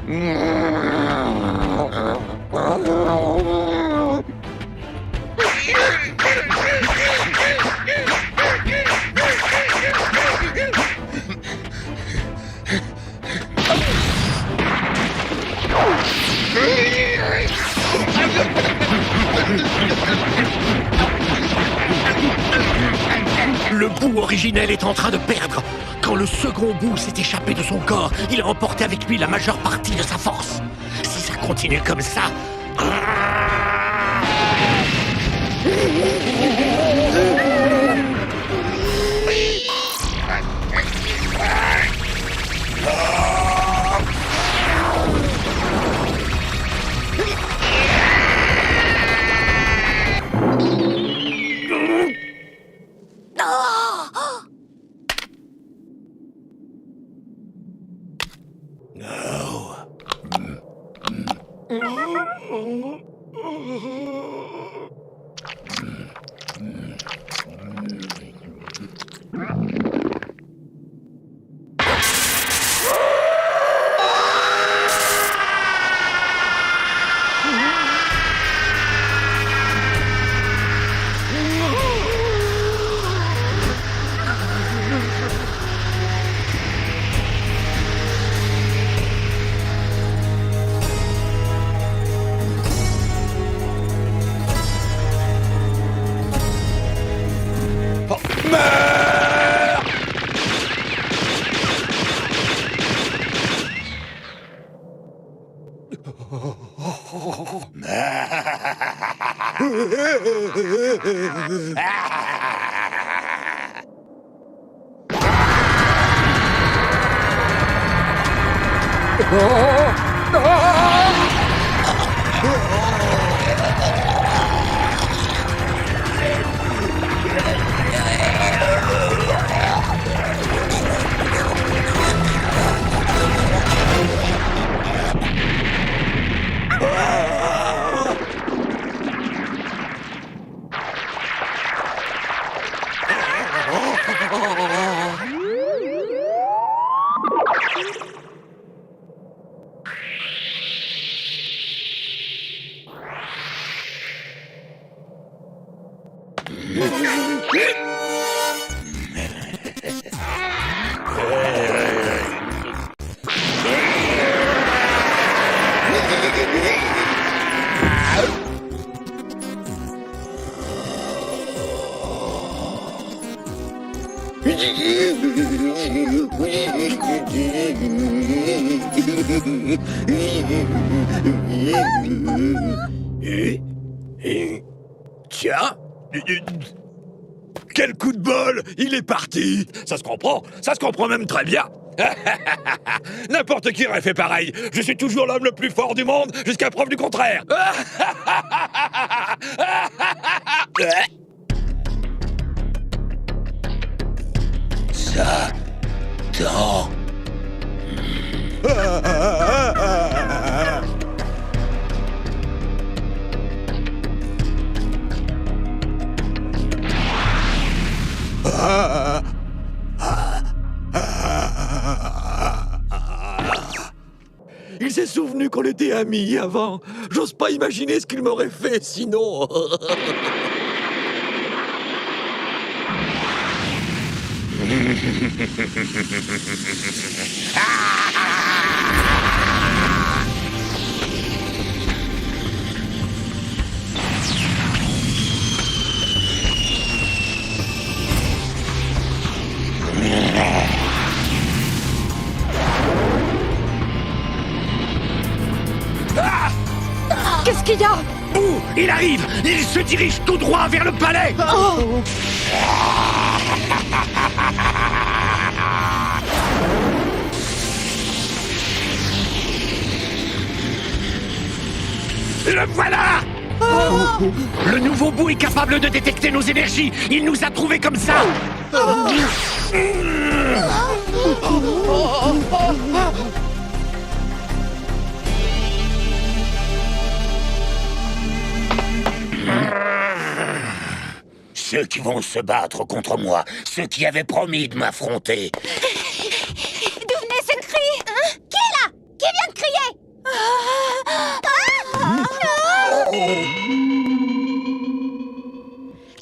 Le bout originel est en train de perdre. Quand le second bout s'est échappé de son corps, il a emporté avec lui la majeure partie de sa force. Si ça continue comme ça... Tiens! Quel coup de bol! Il est parti! Ça se comprend même très bien! N'importe qui aurait fait pareil! Je suis toujours l'homme le plus fort du monde, jusqu'à preuve du contraire! Ça... dans... Il s'est souvenu qu'on était amis avant. J'ose pas imaginer ce qu'il m'aurait fait sinon. Qu'est-ce qu'il y a? Où? Il arrive! Il se dirige tout droit vers le palais! Oh! Le voilà! Oh! Le nouveau bout est capable de détecter nos énergies! Il nous a trouvés comme ça! Ceux qui vont se battre contre moi, ceux qui avaient promis de m'affronter. D'où venait ce cri? Hein? Qui est là? Qui vient de crier?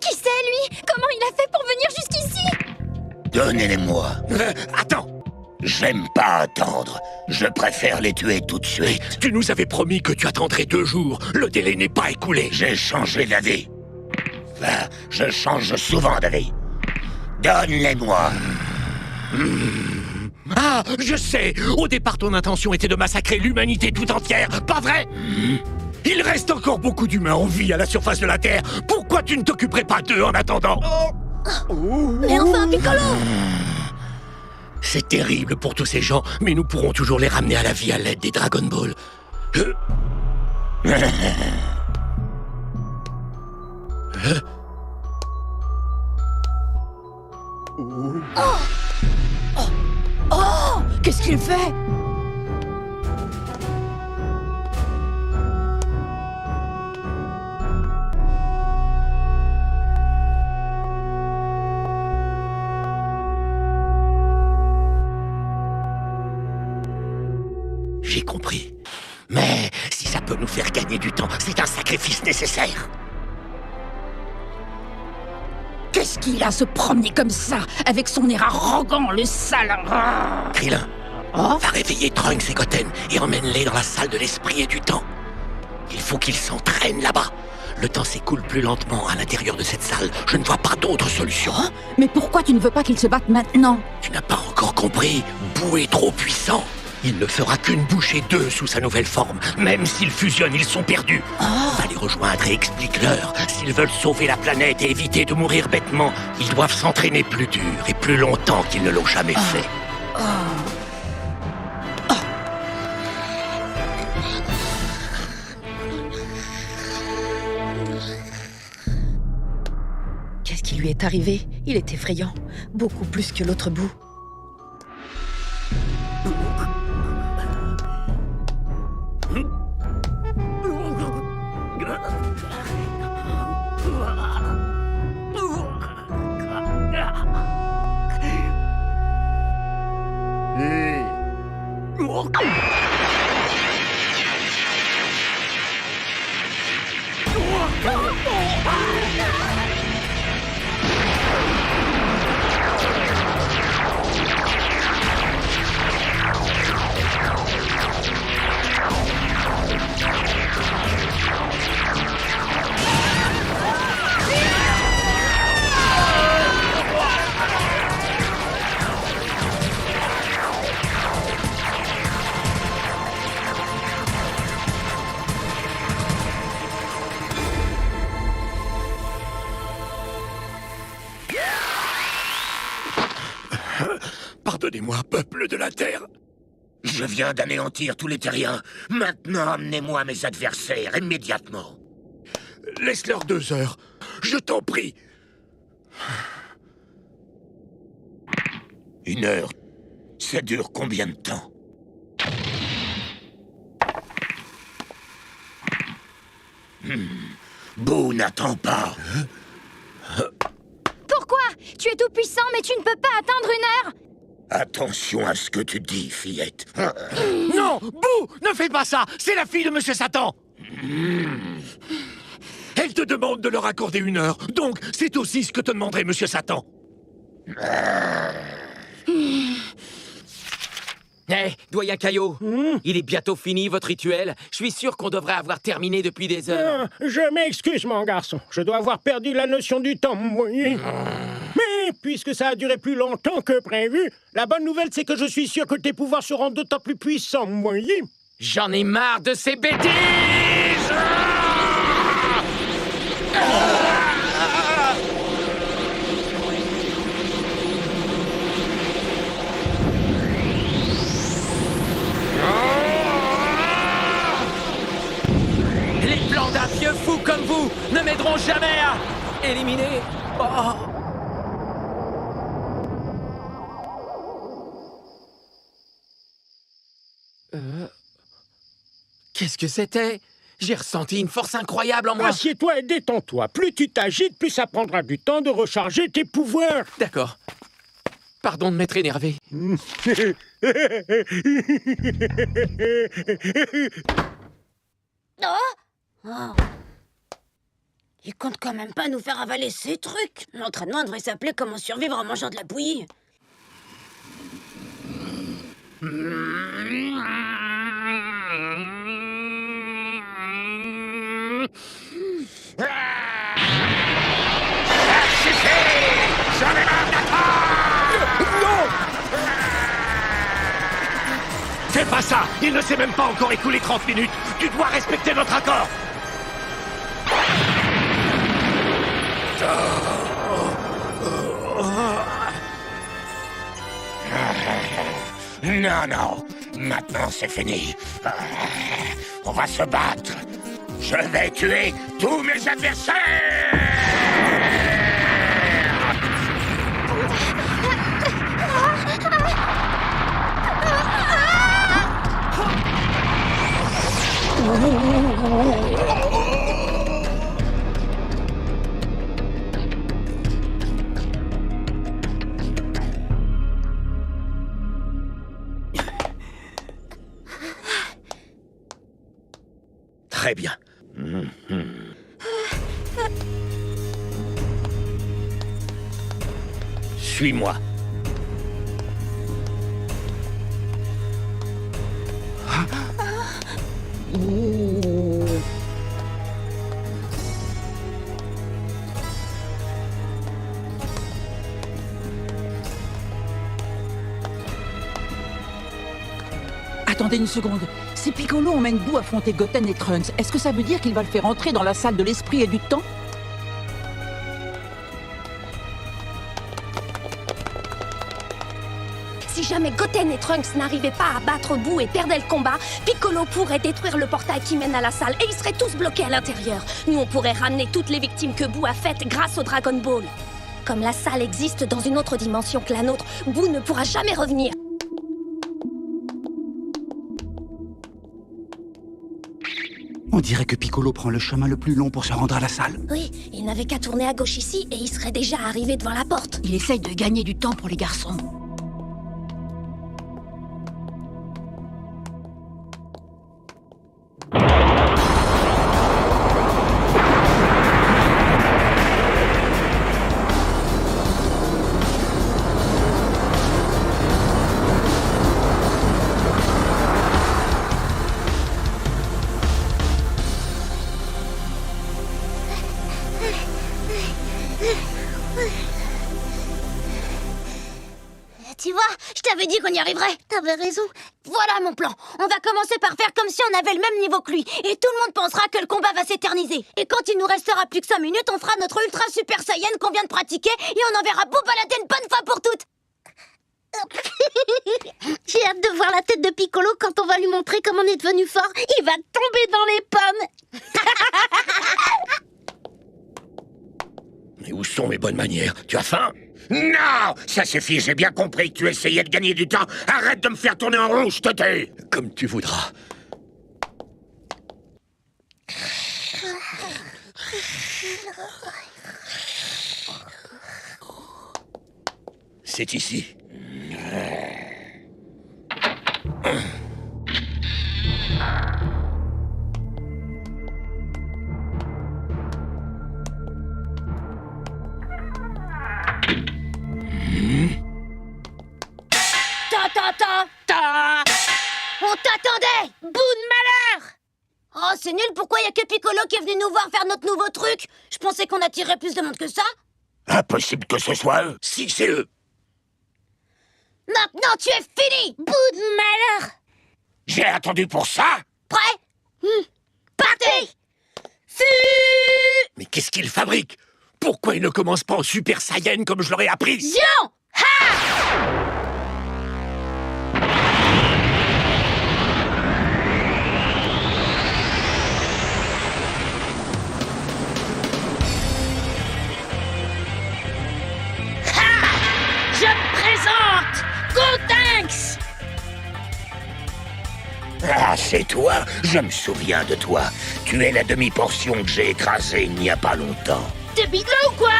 Qui c'est, lui? Comment il a fait pour venir jusqu'ici? Donnez-les-moi. Attends. J'aime pas attendre. Je préfère les tuer tout de suite. Tu nous avais promis que tu attendrais 2 jours. Le délai n'est pas écoulé. J'ai changé d'avis. Enfin, je change souvent d'avis. Donne-les-moi. Ah, je sais. Au départ, ton intention était de massacrer l'humanité tout entière, pas vrai? Il reste encore beaucoup d'humains en vie à la surface de la Terre. Pourquoi tu ne t'occuperais pas d'eux en attendant? Mais enfin, Piccolo! C'est terrible pour tous ces gens, mais nous pourrons toujours les ramener à la vie à l'aide des Dragon Ball. Oh! Qu'est-ce qu'il fait? J'ai compris. Mais si ça peut nous faire gagner du temps, c'est un sacrifice nécessaire. Qu'est-ce qu'il a se promener comme ça, avec son air arrogant, le sale... Krillin, va réveiller Trunks et Goten et emmène-les dans la salle de l'esprit et du temps. Il faut qu'ils s'entraînent là-bas. Le temps s'écoule plus lentement à l'intérieur de cette salle. Je ne vois pas d'autre solution. Oh, mais pourquoi tu ne veux pas qu'ils se battent maintenant? Tu n'as pas encore compris. Boo est trop puissant. Il ne fera qu'une bouchée d'eux sous sa nouvelle forme. Même s'ils fusionnent, ils sont perdus. Va les rejoindre et explique-leur. S'ils veulent sauver la planète et éviter de mourir bêtement, ils doivent s'entraîner plus dur et plus longtemps qu'ils ne l'ont jamais fait. Qu'est-ce qui lui est arrivé? Il est effrayant. Beaucoup plus que l'autre bout. Pardonnez-moi, peuple de la Terre. Je viens d'anéantir tous les terriens. Maintenant, amenez-moi mes adversaires, immédiatement. Laisse-leur 2 heures. Je t'en prie. 1 heure. Ça dure combien de temps? Boo n'attend pas. Pourquoi? Tu es tout puissant, mais tu ne peux pas attendre 1 heure. Attention à ce que tu dis, fillette. Non, Boo, ne fais pas ça. C'est la fille de Monsieur Satan. Elle te demande de leur accorder 1 heure. Donc, c'est aussi ce que te demanderait Monsieur Satan. Hé, doyen Caillot, il est bientôt fini votre rituel. Je suis sûr qu'on devrait avoir terminé depuis des heures. Je m'excuse, mon garçon. Je dois avoir perdu la notion du temps, oui. Mais puisque ça a duré plus longtemps que prévu, la bonne nouvelle, c'est que je suis sûr que tes pouvoirs seront d'autant plus puissants, oui. J'en ai marre de ces bêtises! Les plans d'un vieux fou comme vous ne m'aideront jamais à éliminer... Oh. Qu'est-ce que c'était? J'ai ressenti une force incroyable en moi. Assieds-toi et détends-toi. Plus tu t'agites, plus ça prendra du temps de recharger tes pouvoirs. D'accord. Pardon de m'être énervé. Il compte quand même pas nous faire avaler ces trucs. L'entraînement devrait s'appeler Comment survivre en mangeant de la bouillie. Fais pas ça! Il ne s'est même pas encore écoulé 30 minutes! Tu dois respecter notre accord! Non, non. Maintenant, c'est fini. On va se battre. Je vais tuer tous mes adversaires! Très bien. Suis-moi. Attendez une seconde. Si Piccolo emmène Boo affronter Goten et Trunks, est-ce que ça veut dire qu'il va le faire entrer dans la salle de l'esprit et du temps? Si jamais Goten et Trunks n'arrivaient pas à battre Boo et perdaient le combat, Piccolo pourrait détruire le portail qui mène à la salle et ils seraient tous bloqués à l'intérieur. Nous, on pourrait ramener toutes les victimes que Boo a faites grâce au Dragon Ball. Comme la salle existe dans une autre dimension que la nôtre, Boo ne pourra jamais revenir. On dirait que Piccolo prend le chemin le plus long pour se rendre à la salle. Oui, il n'avait qu'à tourner à gauche ici et il serait déjà arrivé devant la porte. Il essaye de gagner du temps pour les garçons. Tu vois, je t'avais dit qu'on y arriverait. T'avais raison. Voilà mon plan. On va commencer par faire comme si on avait le même niveau que lui. Et tout le monde pensera que le combat va s'éterniser. Et quand il nous restera plus que 5 minutes, on fera notre ultra super saiyan qu'on vient de pratiquer et on enverra Boo balader une bonne fois pour toutes. J'ai hâte de voir la tête de Piccolo quand on va lui montrer comment on est devenu fort. Il va tomber dans les pommes. Mais où sont mes bonnes manières? Tu as faim? Non! Ça suffit, j'ai bien compris que tu essayais de gagner du temps. Arrête de me faire tourner en rond, je te tais! Comme tu voudras. C'est ici. Ta. On t'attendait, bout de malheur. Oh, c'est nul, pourquoi y a que Piccolo qui est venu nous voir faire notre nouveau truc? Je pensais qu'on attirerait plus de monde que ça. Impossible que ce soit eux. Si, c'est eux. Maintenant, tu es fini, bout de malheur. J'ai attendu pour ça. Prêt? Partez. Mais qu'est-ce qu'ils fabriquent? Pourquoi ils ne commencent pas en Super Saiyan comme je leur ai appris? Zion! Je me présente, Gotenks! Ah, c'est toi? Je me souviens de toi. Tu es la demi-portion que j'ai écrasée il n'y a pas longtemps. T'es biglo ou quoi?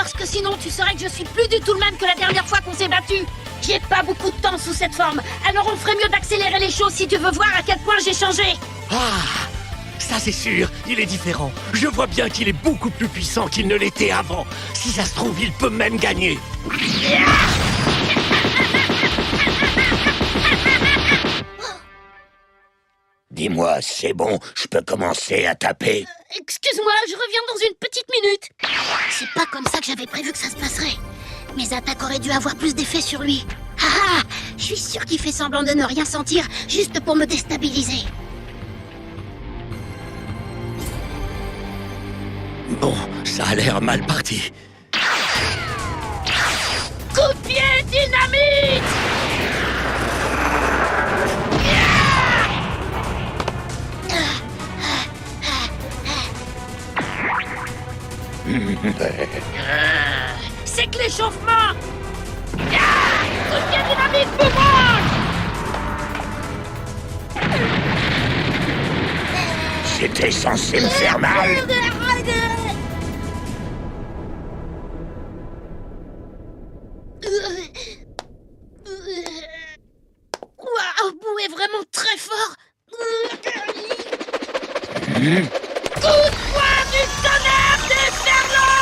parce que sinon tu saurais que je suis plus du tout le même que la dernière fois qu'on s'est battu. J'ai pas beaucoup de temps sous cette forme, alors on ferait mieux d'accélérer les choses si tu veux voir à quel point j'ai changé. Ah, ça c'est sûr, il est différent. Je vois bien qu'il est beaucoup plus puissant qu'il ne l'était avant. Si ça se trouve, il peut même gagner. Dis-moi, c'est bon, je peux commencer à taper. Excuse-moi, je reviens dans une petite minute. C'est pas comme ça que j'avais prévu que ça se passerait. Mes attaques auraient dû avoir plus d'effet sur lui. Ah ah, je suis sûr qu'il fait semblant de ne rien sentir, juste pour me déstabiliser. Bon, ça a l'air mal parti. Coup de pied dynamite! C'est que l'échauffement! Coup de pied dynamite, boomerang! C'était censé me faire mal. Waouh, Boo est vraiment très fort! Coup de poing du tonnerre déferlant!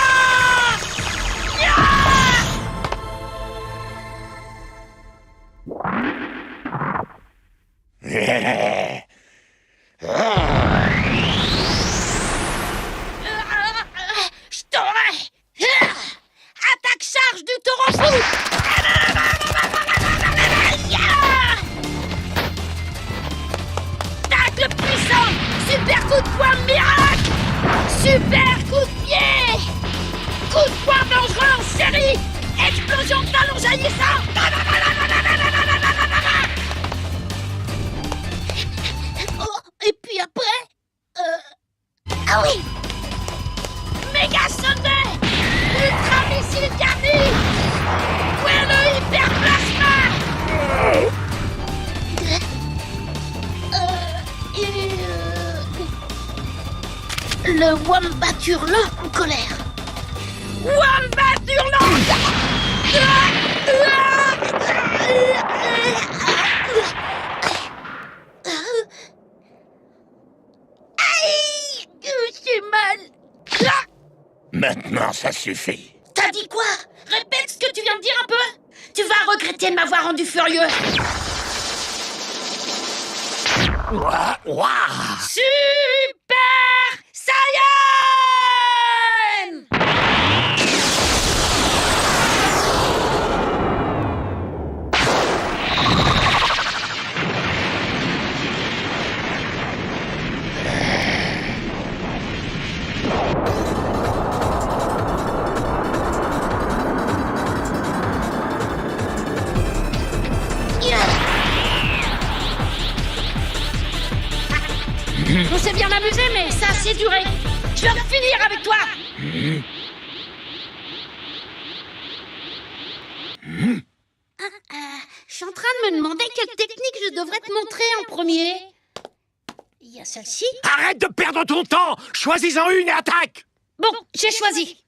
Je t'aurai! Attaque charge du taureau fou! Tacle puissant! Super coup de poing miracle! Super coup de pied! Coup de poing dangereux en série! Explosion de ballon jaillissant! Oh, et puis après... Ah oui! Méga Sunday! Ultra missile garni! Où est le hyper plasma? Le Wombat hurlant en colère. Wombat hurlant! Aïe! J'ai mal. Maintenant, ça suffit. T'as dit quoi? Répète ce que tu viens de dire un peu. Tu vas regretter de m'avoir rendu furieux. Ouah, ouah. Super Saiyan! On s'est bien amusé, mais ça a assez duré. Je vais en finir avec toi. Je suis en train de me demander quelle technique je devrais te montrer en premier. Il y a celle-ci. Arrête de perdre ton temps. Choisis-en une et attaque. Bon, j'ai choisi.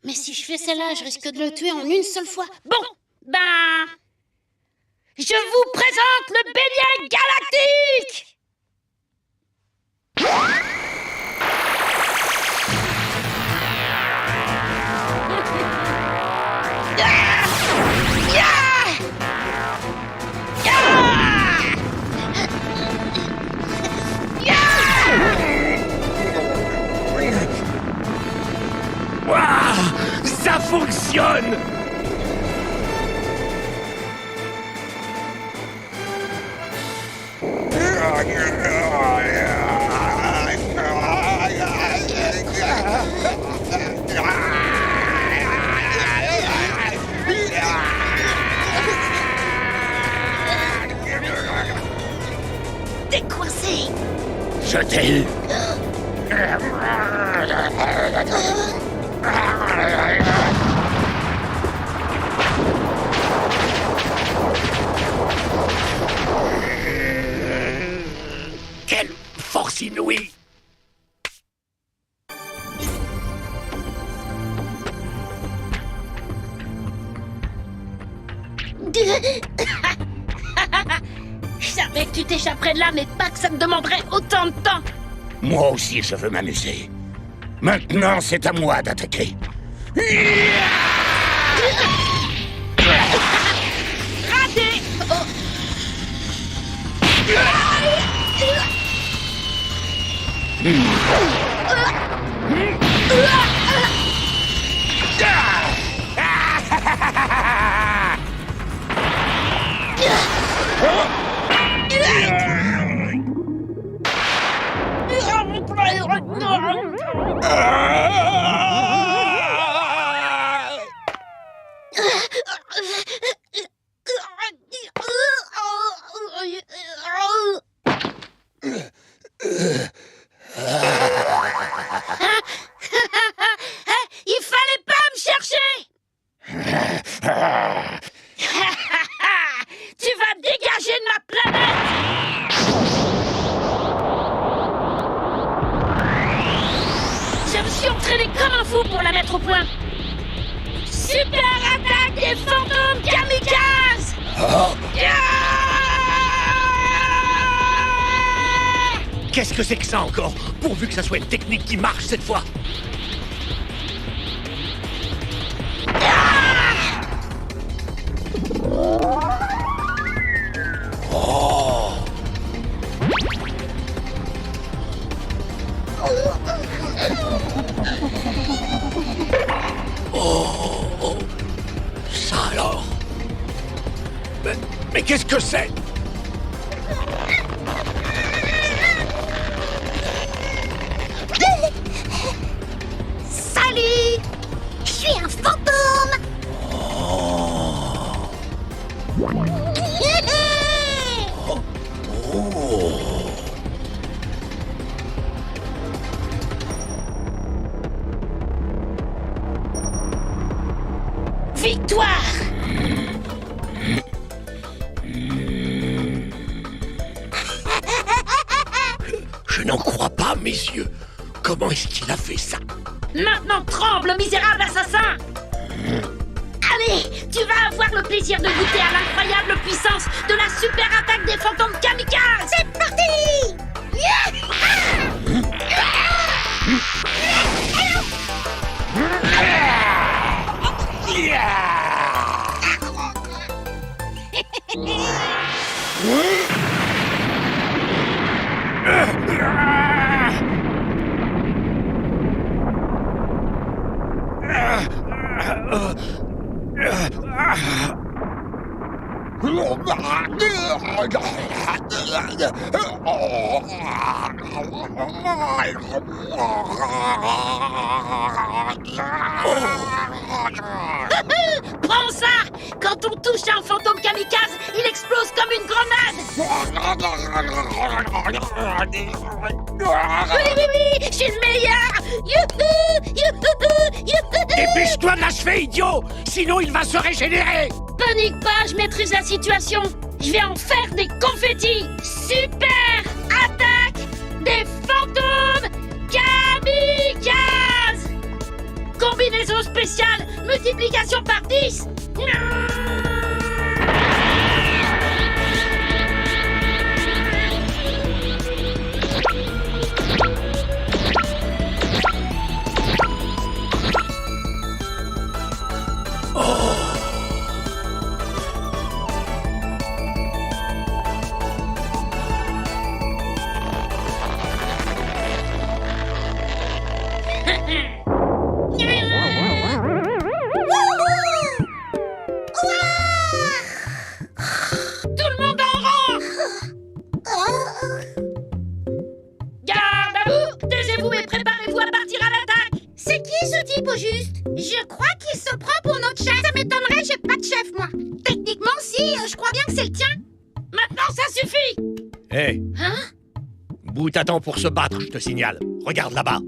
Mais si je fais celle-là, je risque de le tuer en une seule fois. Bon, ben... Je vous présente le bélier galactique! Ouah, ça fonctionne. T'es coincé. Je t'ai eu. Quelle force inouïe! Je savais que tu t'échapperais de là, mais pas que ça te demanderait autant de temps. Moi aussi, je veux m'amuser. Maintenant, c'est à moi d'attaquer. Raté. Il fallait pas me chercher. Tu vas dégager de ma planète. Je me suis entraîné comme un fou pour la mettre au point. Super attaque des fantômes kamikazes. Qu'est-ce que c'est que ça encore? Pourvu que ça soit une technique qui marche cette fois. Oh, ça alors? Mais qu'est-ce que c'est? Salut! Je suis un fantôme! Victoire! Je n'en crois pas, mes yeux. Comment est-ce qu'il a fait ça? Maintenant tremble, misérable assassin! Allez, tu vas avoir le plaisir de goûter à l'incroyable puissance de la super attaque des fantômes kamikazes! C'est parti! Prends ça! Quand on touche un fantôme kamikaze, il explose comme une grenade! Oui, je suis le meilleur! Youhou! Youhou! Youhou! Dépêche-toi de l'achever, idiot! Sinon, il va se régénérer! Panique pas, je maîtrise la situation! Je vais en faire des confettis! Super attaque des fantômes kamikazes! Combinaison spéciale, multiplication par 10! Au juste. Je crois qu'il se prend pour notre chef. Ça m'étonnerait, j'ai pas de chef, moi. Techniquement, si, je crois bien que c'est le tien. Maintenant, ça suffit! Hé! Hein? Boo t'attend pour se battre, je te signale. Regarde là-bas.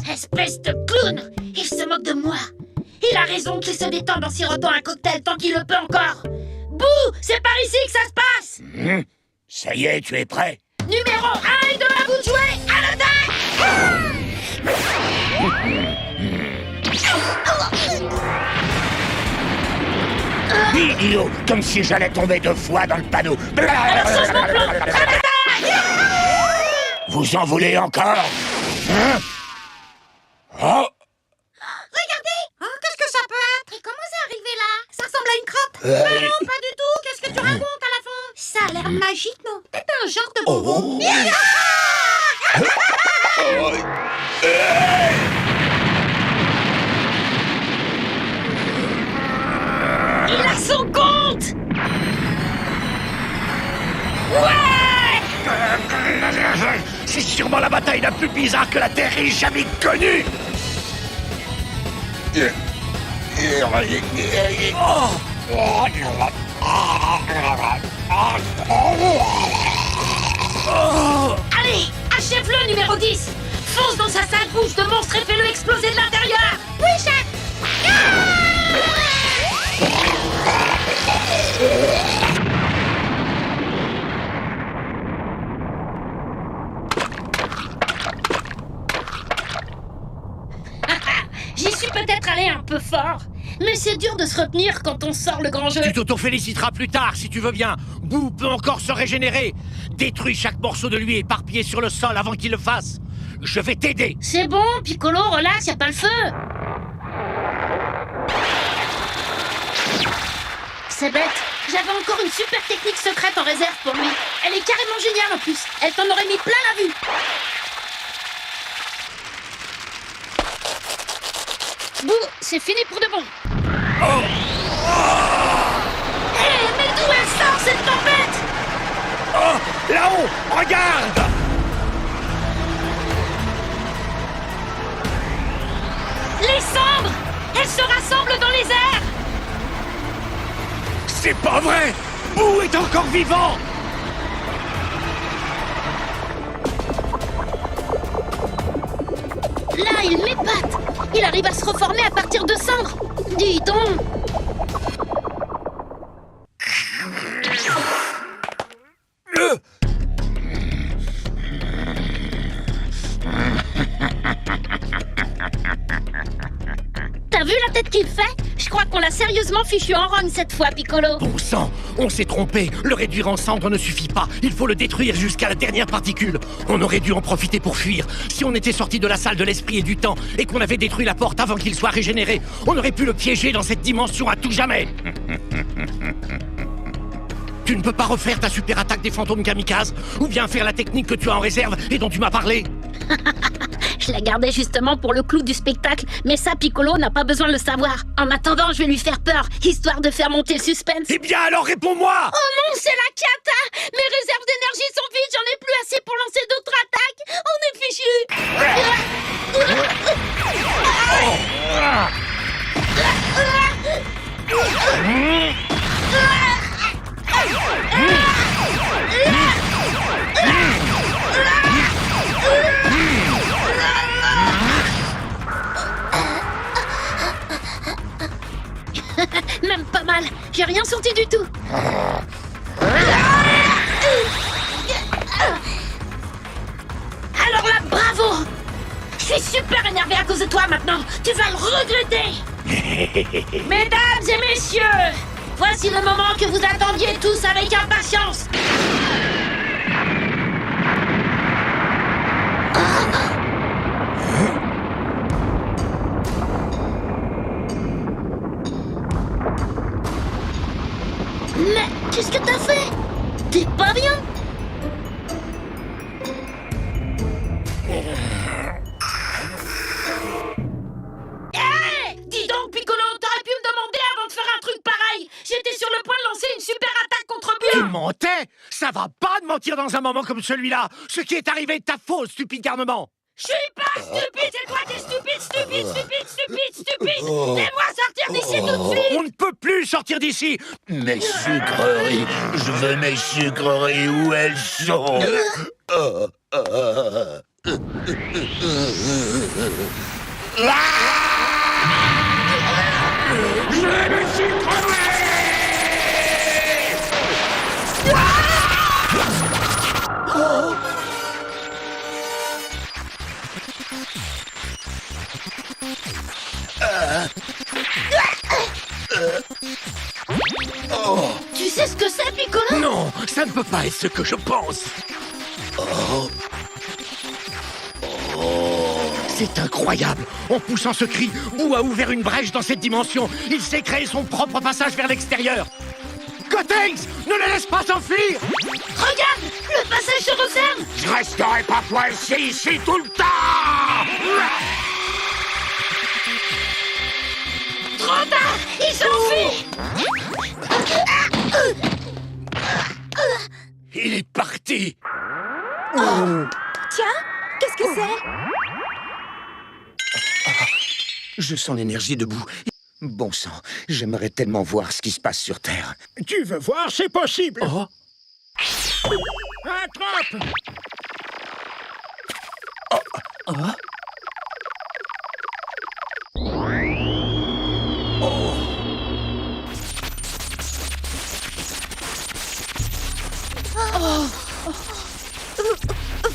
Espèce de clown! Il se moque de moi. Il a raison qu'il se détende en sirotant un cocktail tant qu'il le peut encore. Boo! C'est par ici que ça se passe! Ça y est, tu es prêt? Numéro 1 et 2 à vous de jouer! À l'attaque! tuyau, comme si j'allais tomber 2 fois dans le panneau. Vous en voulez encore? Hein? Oh! Regardez! Oh, qu'est-ce que ça peut être? Et comment c'est arrivé là? Ça ressemble à une crotte? Non, pas du tout! Qu'est-ce que tu racontes à la fin? Ça a l'air magique, non? C'est un genre de bonbon. Il a son compte! C'est sûrement la bataille la plus bizarre que la Terre ait jamais connue! Allez, achève-le, numéro 10! Fonce dans sa sale bouche de monstre et fais-le exploser de l'intérieur! Oui, chef! J'y suis peut-être allé un peu fort, mais c'est dur de se retenir quand on sort le grand jeu. Tu t'auto-féliciteras plus tard, si tu veux bien. Boo peut encore se régénérer. Détruis chaque morceau de lui éparpillé sur le sol avant qu'il le fasse. Je vais t'aider. C'est bon, Piccolo, relax, y a pas le feu. C'est bête, j'avais encore une super technique secrète en réserve pour lui. Elle est carrément géniale en plus, elle t'en aurait mis plein la vue. Bouh, c'est fini pour de bon. Hé, mais d'où elle sort cette tempête? Oh, là-haut, regarde! Les cendres! Elles se rassemblent dans les airs! C'est pas vrai! Boo est encore vivant! Là, il m'épate! Il arrive à se reformer à partir de cendres! Dis donc! T'as vu la tête qu'il fait? Je crois qu'on l'a sérieusement fichu en rogne cette fois, Piccolo. Bon sang, on s'est trompé. Le réduire en cendres ne suffit pas. Il faut le détruire jusqu'à la dernière particule. On aurait dû en profiter pour fuir. Si on était sorti de la salle de l'esprit et du temps et qu'on avait détruit la porte avant qu'il soit régénéré, on aurait pu le piéger dans cette dimension à tout jamais. Tu ne peux pas refaire ta super attaque des fantômes kamikazes ou bien faire la technique que tu as en réserve et dont tu m'as parlé. Je la gardais justement pour le clou du spectacle, mais ça, Piccolo n'a pas besoin de le savoir. En attendant, je vais lui faire peur, histoire de faire monter le suspense. Eh bien alors réponds-moi! Oh non, c'est la cata! Mes réserves d'énergie sont vides, j'en ai plus assez pour lancer d'autres attaques. On est Même pas mal, j'ai rien senti du tout. Alors là, bravo! Je suis super énervé à cause de toi maintenant. Tu vas le regretter. Mesdames et messieurs, voici le moment que vous attendiez tous avec impatience. Mais qu'est-ce que t'as fait? T'es pas bien? Dis donc, Piccolo, t'aurais pu me demander avant de faire un truc pareil. J'étais sur le point de lancer une super attaque contre Tu Bia. mentais? Ça va pas de mentir dans un moment comme celui-là. Ce qui est arrivé est ta faute, stupide garnement. Je suis pas stupide, c'est toi qui es stupide. Fais-moi sortir d'ici tout de suite. On ne peut plus sortir d'ici. Mes sucreries, je veux mes sucreries, où elles sont? Oh. Tu sais ce que c'est, Piccolo? Non, ça ne peut pas être ce que je pense. Oh. C'est incroyable. En poussant ce cri, Boo a ouvert une brèche dans cette dimension. Il s'est créé son propre passage vers l'extérieur. Gotenks, ne le laisse pas s'enfuir. Regarde, le passage se referme. Je resterai pas coincé ici tout le temps. Trop tard, il s'enfuit. Il est parti. Tiens, qu'est-ce que c'est? Je sens l'énergie de Boo. Bon sang, j'aimerais tellement voir ce qui se passe sur Terre. Tu veux voir? C'est possible. Oh. Attrape!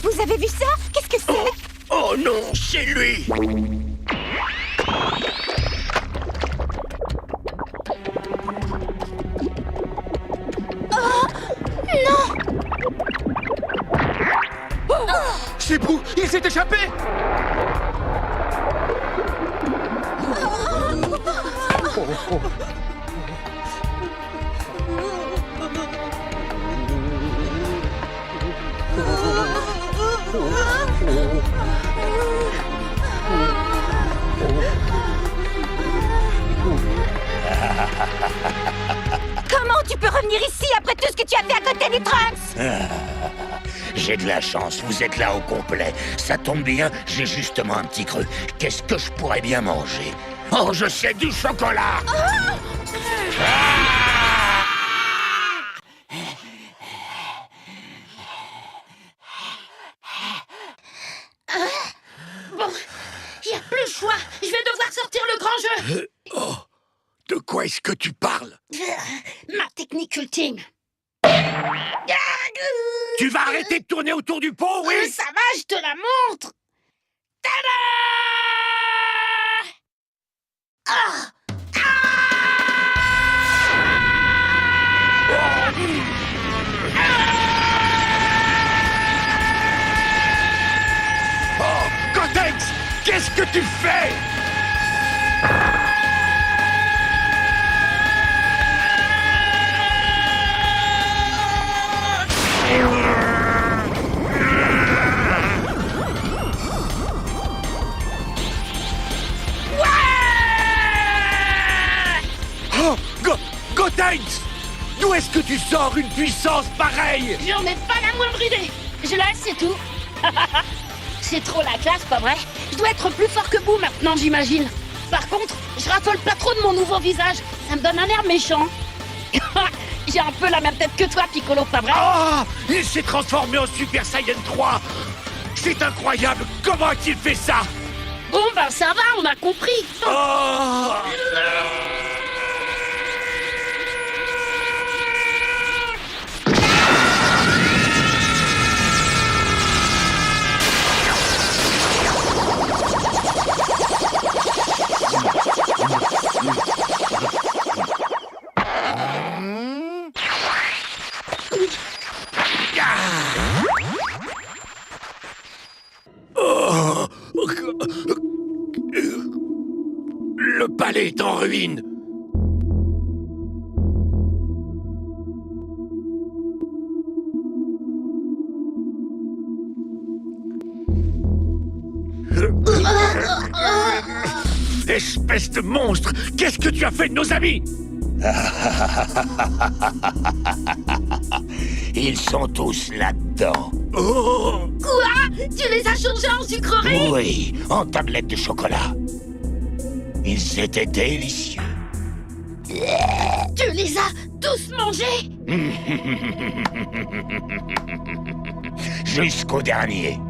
Vous avez vu ça? Qu'est-ce que c'est? Oh non, c'est lui. C'est Boo, il s'est échappé. Comment tu peux revenir ici après tout ce que tu as fait à côté des Trunks? J'ai de la chance, vous êtes là au complet. Ça tombe bien, j'ai justement un petit creux. Qu'est-ce que je pourrais bien manger? Oh, je sais, du chocolat. Bon, y a plus le choix. Je vais devoir sortir le grand jeu. De quoi est-ce que tu parles? Ma technique ultime. Tu vas arrêter de tourner autour du pot, oui? Ça va, je te la montre. Tada! Oh, Gotenks, qu'est-ce que tu fais? Oh, Gotenks! D'où est-ce que tu sors une puissance pareille? J'en ai pas la moindre idée. Je laisse, c'est tout. C'est trop la classe, pas vrai? Je dois être plus fort que Boo maintenant, j'imagine. Par contre, je raffole pas trop de mon nouveau visage. Ça me donne un air méchant. J'ai un peu la même tête que toi, Piccolo, pas vrai? Ah! Il s'est transformé en Super Saiyan 3! C'est incroyable! Comment a-t-il fait ça? Bon, ben ça va, on a compris. Oh! Le palais est en ruine. Espèce de monstre! Qu'est-ce que tu as fait de nos amis? Ils sont tous là-dedans. Oh! Quoi? Tu les as changés en sucreries? Oui, en tablette de chocolat. Ils étaient délicieux. Tu les as tous mangés? Jusqu'au dernier.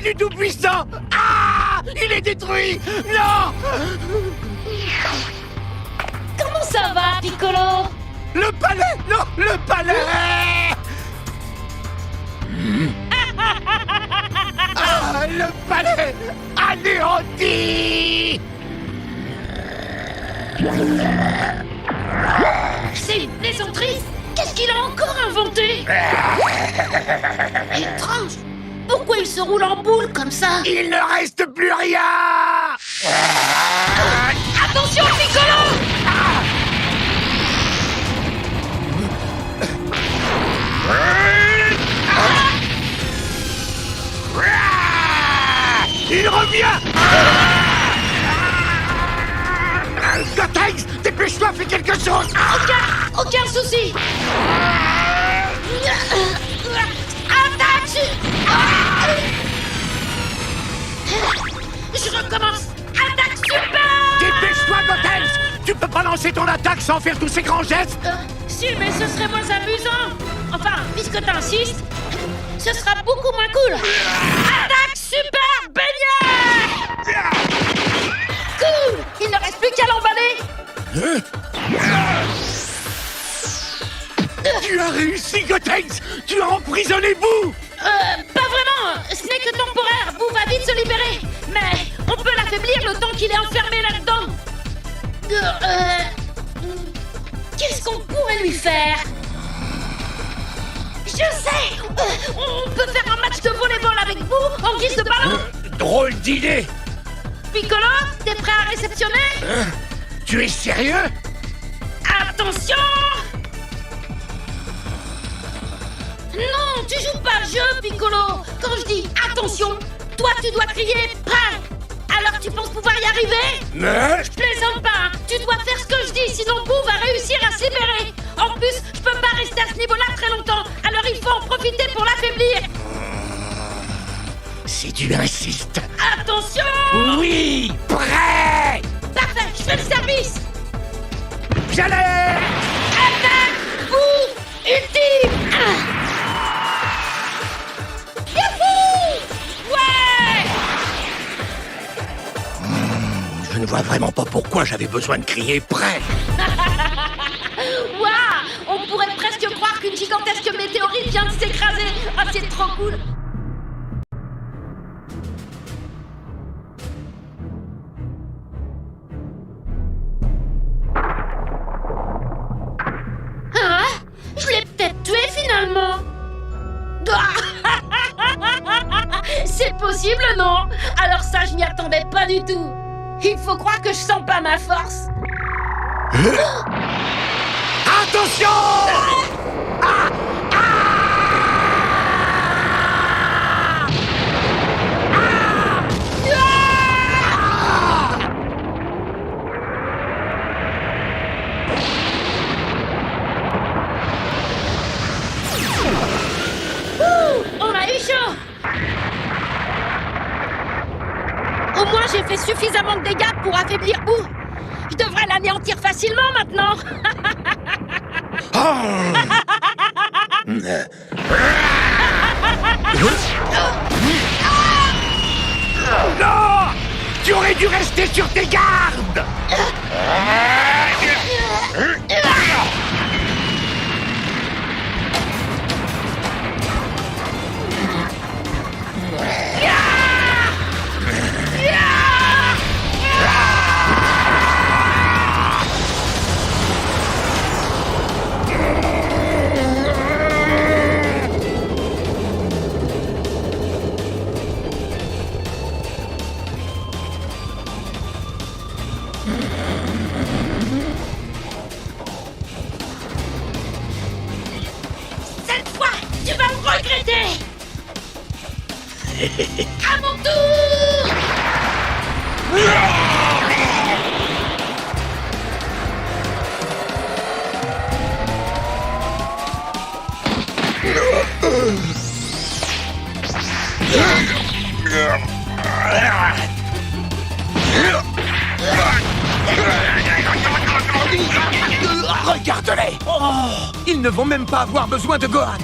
du Tout-Puissant! Ah! Il est détruit! Non! Comment ça va, Piccolo? Le palais! Non! Le palais! Ah! Le palais! Anéanti! C'est une plaisanterie? Qu'est-ce qu'il a encore inventé? Étrange! Pourquoi il se roule en boule comme ça? Il ne reste plus rien! Attention, Piccolo! Il revient! Gotenks, dépêche-toi, fais quelque chose! Aucun souci! Attaque! Je recommence! Attaque super! Dépêche-toi, Gotenks! Tu peux pas lancer ton attaque sans faire tous ces grands gestes? Si, mais ce serait moins amusant! Enfin, puisque t'insistes, ce sera beaucoup moins cool! Attaque super beignet! Cool! Il ne reste plus qu'à l'emballer! Tu as réussi, Gotenks! Tu as emprisonné Boo! Pas vraiment! Ce n'est que temporaire! Boo va vite se libérer! Mais on peut l'affaiblir le temps qu'il est enfermé là-dedans! Qu'est-ce qu'on pourrait lui faire? Je sais! On peut faire un match de volleyball avec Boo en guise de ballon! Drôle d'idée! Piccolo, t'es prêt à réceptionner? Tu es sérieux? Attention! Non, tu joues pas le jeu, Piccolo! Quand je dis attention, toi tu dois crier prêt! Alors tu penses pouvoir y arriver? Mais... Je plaisante pas, hein. Tu dois faire ce que je dis, sinon Boo va réussir à se libérer! En plus, je peux pas rester à ce niveau-là très longtemps, alors il faut en profiter pour l'affaiblir! Si tu insistes... Attention! Oui! Prêt! Parfait, je fais le service! J'allais! Attaque! Boo! Ultime! Yahoo! Ouais! Je ne vois vraiment pas pourquoi j'avais besoin de crier prêt. Waouh! On pourrait presque croire qu'une gigantesque météorite vient de s'écraser! Ah, c'est trop cool! Hein? Je l'ai peut-être tué finalement! C'est possible, non? Alors ça, je m'y attendais pas du tout! Il faut croire que je sens pas ma force! Attention! On a eu chaud! Au moins j'ai fait suffisamment de dégâts pour affaiblir Boo! Je devrais l'anéantir facilement maintenant! Non! Tu aurais dû rester sur tes gardes! Cette fois, tu vas me regretter! À mon tour! Regarde-les! Ils ne vont même pas avoir besoin de Gohan!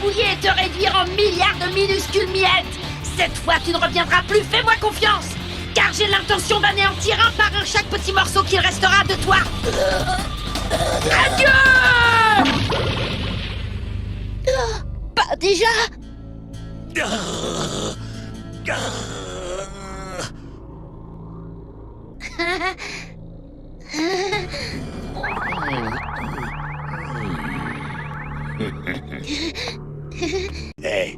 t'écrabouiller et te réduire en milliards de minuscules miettes. Cette fois, tu ne reviendras plus, fais-moi confiance. Car j'ai l'intention d'anéantir un par un chaque petit morceau qu'il restera de toi. Adieu! Pas déjà. Hey.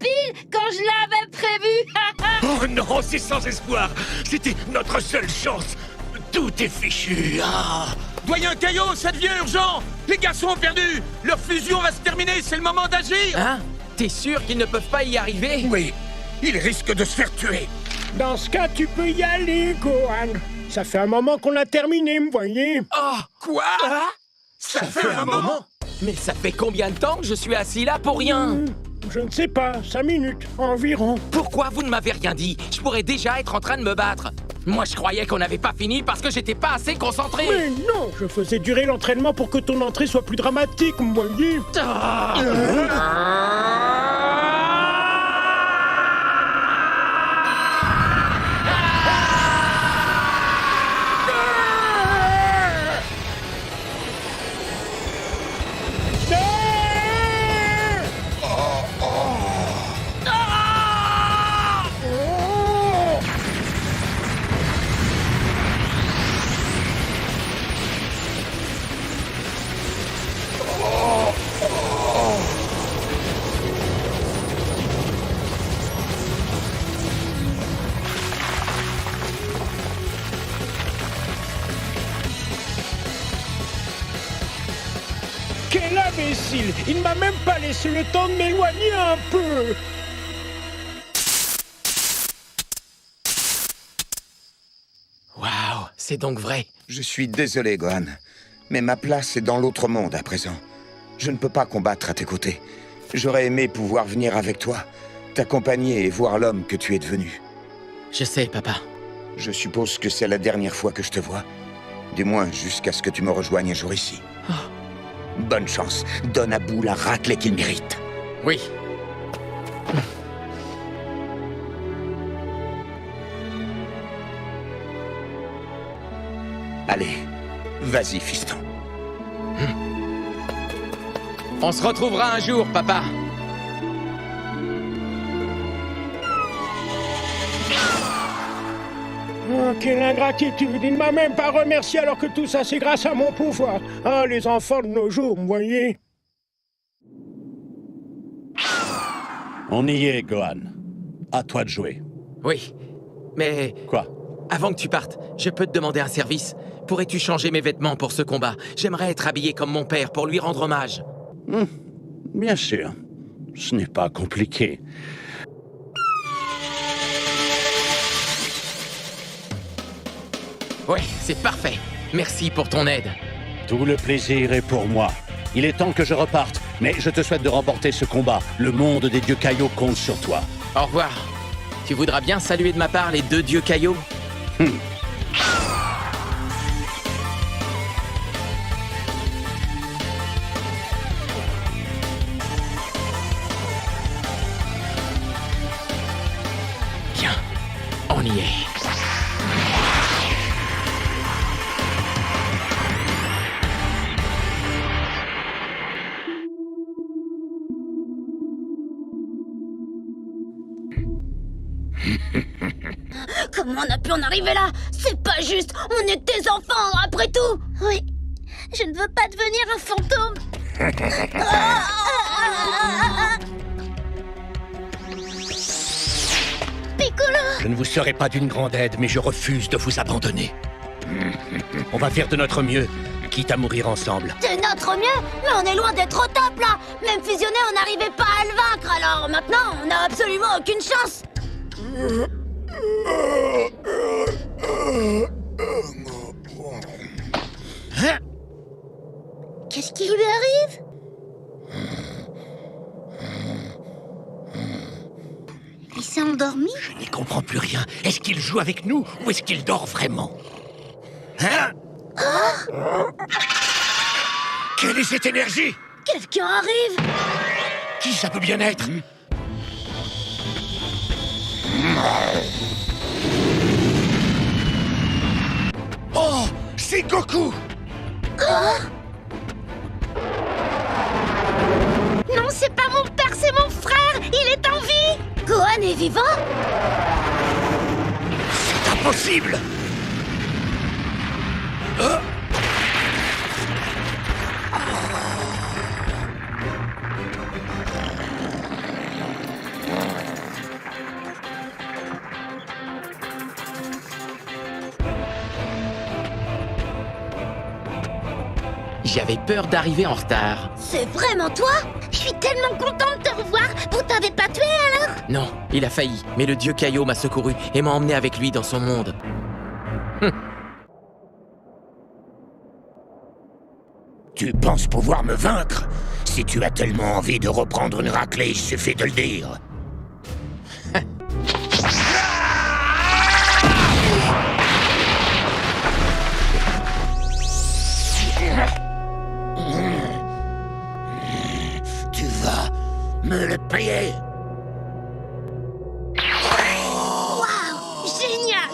Pile quand je l'avais prévu. Oh non, c'est sans espoir. C'était notre seule chance. Tout est fichu. Ah. Doyen Caillot, ça devient urgent. Les garçons ont perdu. Leur fusion va se terminer, c'est le moment d'agir. Hein? T'es sûr qu'ils ne peuvent pas y arriver? Oui, il risque de se faire tuer. Dans ce cas, tu peux y aller, Gohan. Ça fait un moment qu'on a terminé, me voyez. Oh, quoi? Ça fait un moment. Mais ça fait combien de temps que je suis assis là pour rien? Je ne sais pas, 5 minutes, environ. Pourquoi vous ne m'avez rien dit? Je pourrais déjà être en train de me battre. Moi, je croyais qu'on n'avait pas fini parce que j'étais pas assez concentré. Mais non, je faisais durer l'entraînement pour que ton entrée soit plus dramatique, me voyez. Quel imbécile! Il ne m'a même pas laissé le temps de m'éloigner un peu! Waouh, c'est donc vrai. Je suis désolé, Gohan, mais ma place est dans l'autre monde à présent. Je ne peux pas combattre à tes côtés. J'aurais aimé pouvoir venir avec toi, t'accompagner et voir l'homme que tu es devenu. Je sais, papa. Je suppose que c'est la dernière fois que je te vois. Du moins, jusqu'à ce que tu me rejoignes un jour ici. Oh. Bonne chance. Donne à Boo la raclée qu'il mérite. Oui. Allez, vas-y, fiston. On se retrouvera un jour, papa. Oh, quelle ingratitude! Il ne m'a même pas remercié alors que tout ça, c'est grâce à mon pouvoir. Ah, les enfants de nos jours, vous voyez? On y est, Gohan. À toi de jouer. Oui, mais... Quoi? Avant que tu partes, je peux te demander un service? Pourrais-tu changer mes vêtements pour ce combat? J'aimerais être habillé comme mon père pour lui rendre hommage. Bien sûr. Ce n'est pas compliqué. Oui, c'est parfait. Merci pour ton aide. Tout le plaisir est pour moi. Il est temps que je reparte, mais je te souhaite de remporter ce combat. Le monde des dieux Kaio compte sur toi. Au revoir. Tu voudras bien saluer de ma part les 2 dieux Kaio? Bien, on y est. Comment on a pu en arriver là? C'est pas juste. On est tes enfants, après tout. Oui, je ne veux pas devenir un fantôme. Piccolo! Je ne vous serai pas d'une grande aide, mais je refuse de vous abandonner. On va faire de notre mieux, quitte à mourir ensemble. De notre mieux? Mais on est loin d'être au top là. Même fusionné, on n'arrivait pas à le vaincre. Alors maintenant, on n'a absolument aucune chance. Hein? Qu'est-ce qui lui arrive? Il s'est endormi? Je n'y comprends plus rien. Est-ce qu'il joue avec nous ou est-ce qu'il dort vraiment? Hein? Quelle est cette énergie? Quelqu'un arrive! Qui ça peut bien être? Oh, c'est Goku! Non, c'est pas mon père, c'est mon frère. Il est en vie. Gohan est vivant? C'est impossible! J'avais peur d'arriver en retard. C'est vraiment toi? Je suis tellement contente de te revoir. Vous t'avez pas tué alors? Non, il a failli, mais le dieu Kaio m'a secouru et m'a emmené avec lui dans son monde. Tu penses pouvoir me vaincre? Si tu as tellement envie de reprendre une raclée, il suffit de le dire. Tu vas me le payer. Waouh, génial.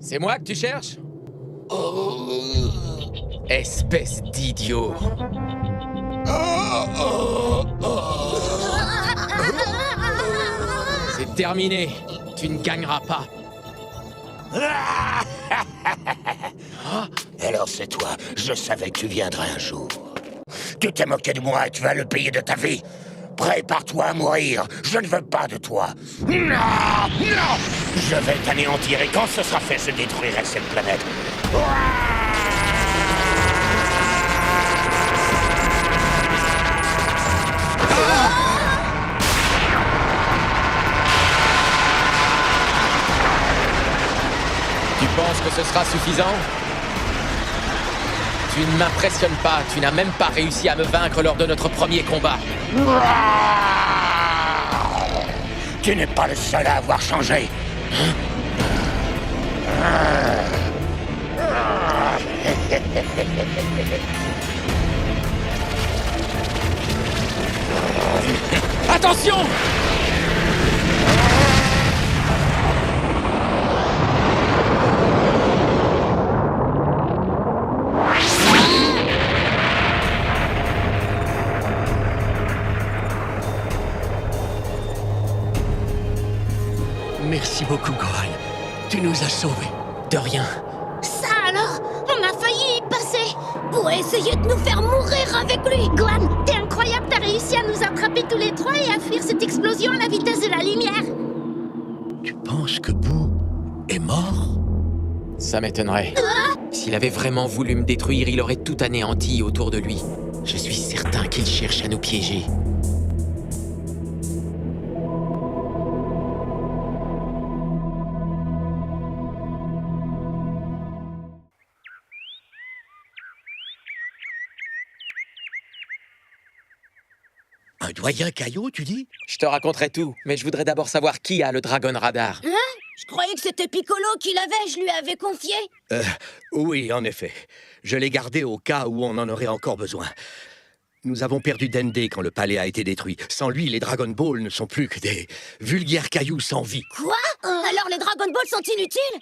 C'est moi que tu cherches? Espèce d'idiot. C'est terminé. Tu ne gagneras pas. Alors c'est toi, je savais que tu viendrais un jour. Tu t'es moqué de moi et tu vas le payer de ta vie. Prépare-toi à mourir, je ne veux pas de toi. Non, non. Je vais t'anéantir et quand ce sera fait, je détruirai cette planète. Tu penses que ce sera suffisant? Tu ne m'impressionnes pas, tu n'as même pas réussi à me vaincre lors de notre premier combat. Tu n'es pas le seul à avoir changé. Attention! Merci beaucoup, Gohan. Tu nous as sauvés. De rien. Ça alors? On a failli y passer. Pour essayer de nous faire mourir avec lui! Gohan, t'es incroyable, t'as réussi à nous attraper tous les trois et à fuir cette explosion à la vitesse de la lumière. Tu penses que Boo est mort? Ça m'étonnerait. S'il avait vraiment voulu me détruire, il aurait tout anéanti autour de lui. Je suis certain qu'il cherche à nous piéger. Un doyen Kaio, tu dis? Je te raconterai tout, mais je voudrais d'abord savoir qui a le Dragon Radar. Hein? Je croyais que c'était Piccolo qui l'avait, je lui avais confié. Oui, en effet. Je l'ai gardé au cas où on en aurait encore besoin. Nous avons perdu Dende quand le palais a été détruit. Sans lui, les Dragon Ball ne sont plus que des vulgaires cailloux sans vie. Quoi? Alors les Dragon Ball sont inutiles?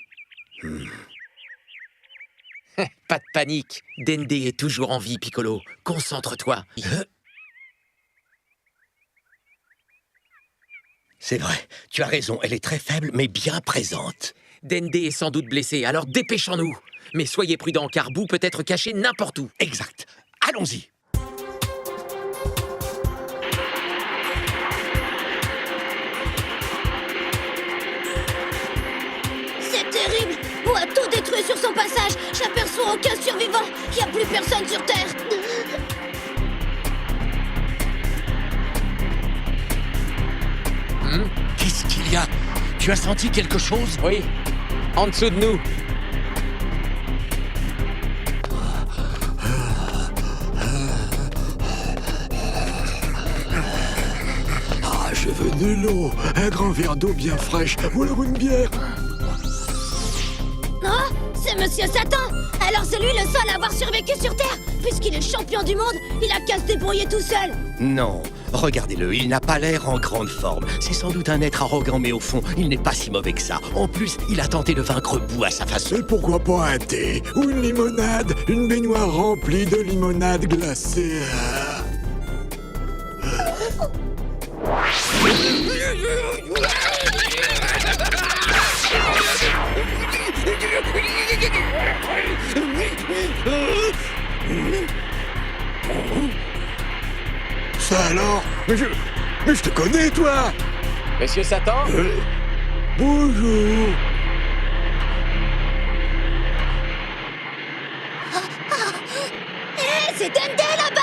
Pas de panique. Dende est toujours en vie, Piccolo. Concentre-toi. C'est vrai, tu as raison, elle est très faible, mais bien présente. Dende est sans doute blessé, alors dépêchons-nous. Mais soyez prudents, car Boo peut être caché n'importe où. Exact. Allons-y. C'est terrible! Boo a tout détruit sur son passage, j'aperçois aucun survivant. Il n'y a plus personne sur Terre. Qu'est-ce qu'il y a? Tu as senti quelque chose? Oui, en dessous de nous. Ah, je veux de l'eau, un grand verre d'eau bien fraîche, ou alors une bière. Oh, c'est Monsieur Satan. Alors c'est lui le seul à avoir survécu sur Terre. Puisqu'il est champion du monde, il a qu'à se débrouiller tout seul. Non, regardez-le, il n'a pas l'air en grande forme. C'est sans doute un être arrogant, mais au fond, il n'est pas si mauvais que ça. En plus, il a tenté de vaincre Boo à sa façon. Et pourquoi pas un thé? Ou une limonade? Une baignoire remplie de limonade glacée. Ça alors? Mais je te connais, toi! Monsieur Satan? Bonjour! Hé, c'est Dende là-bas!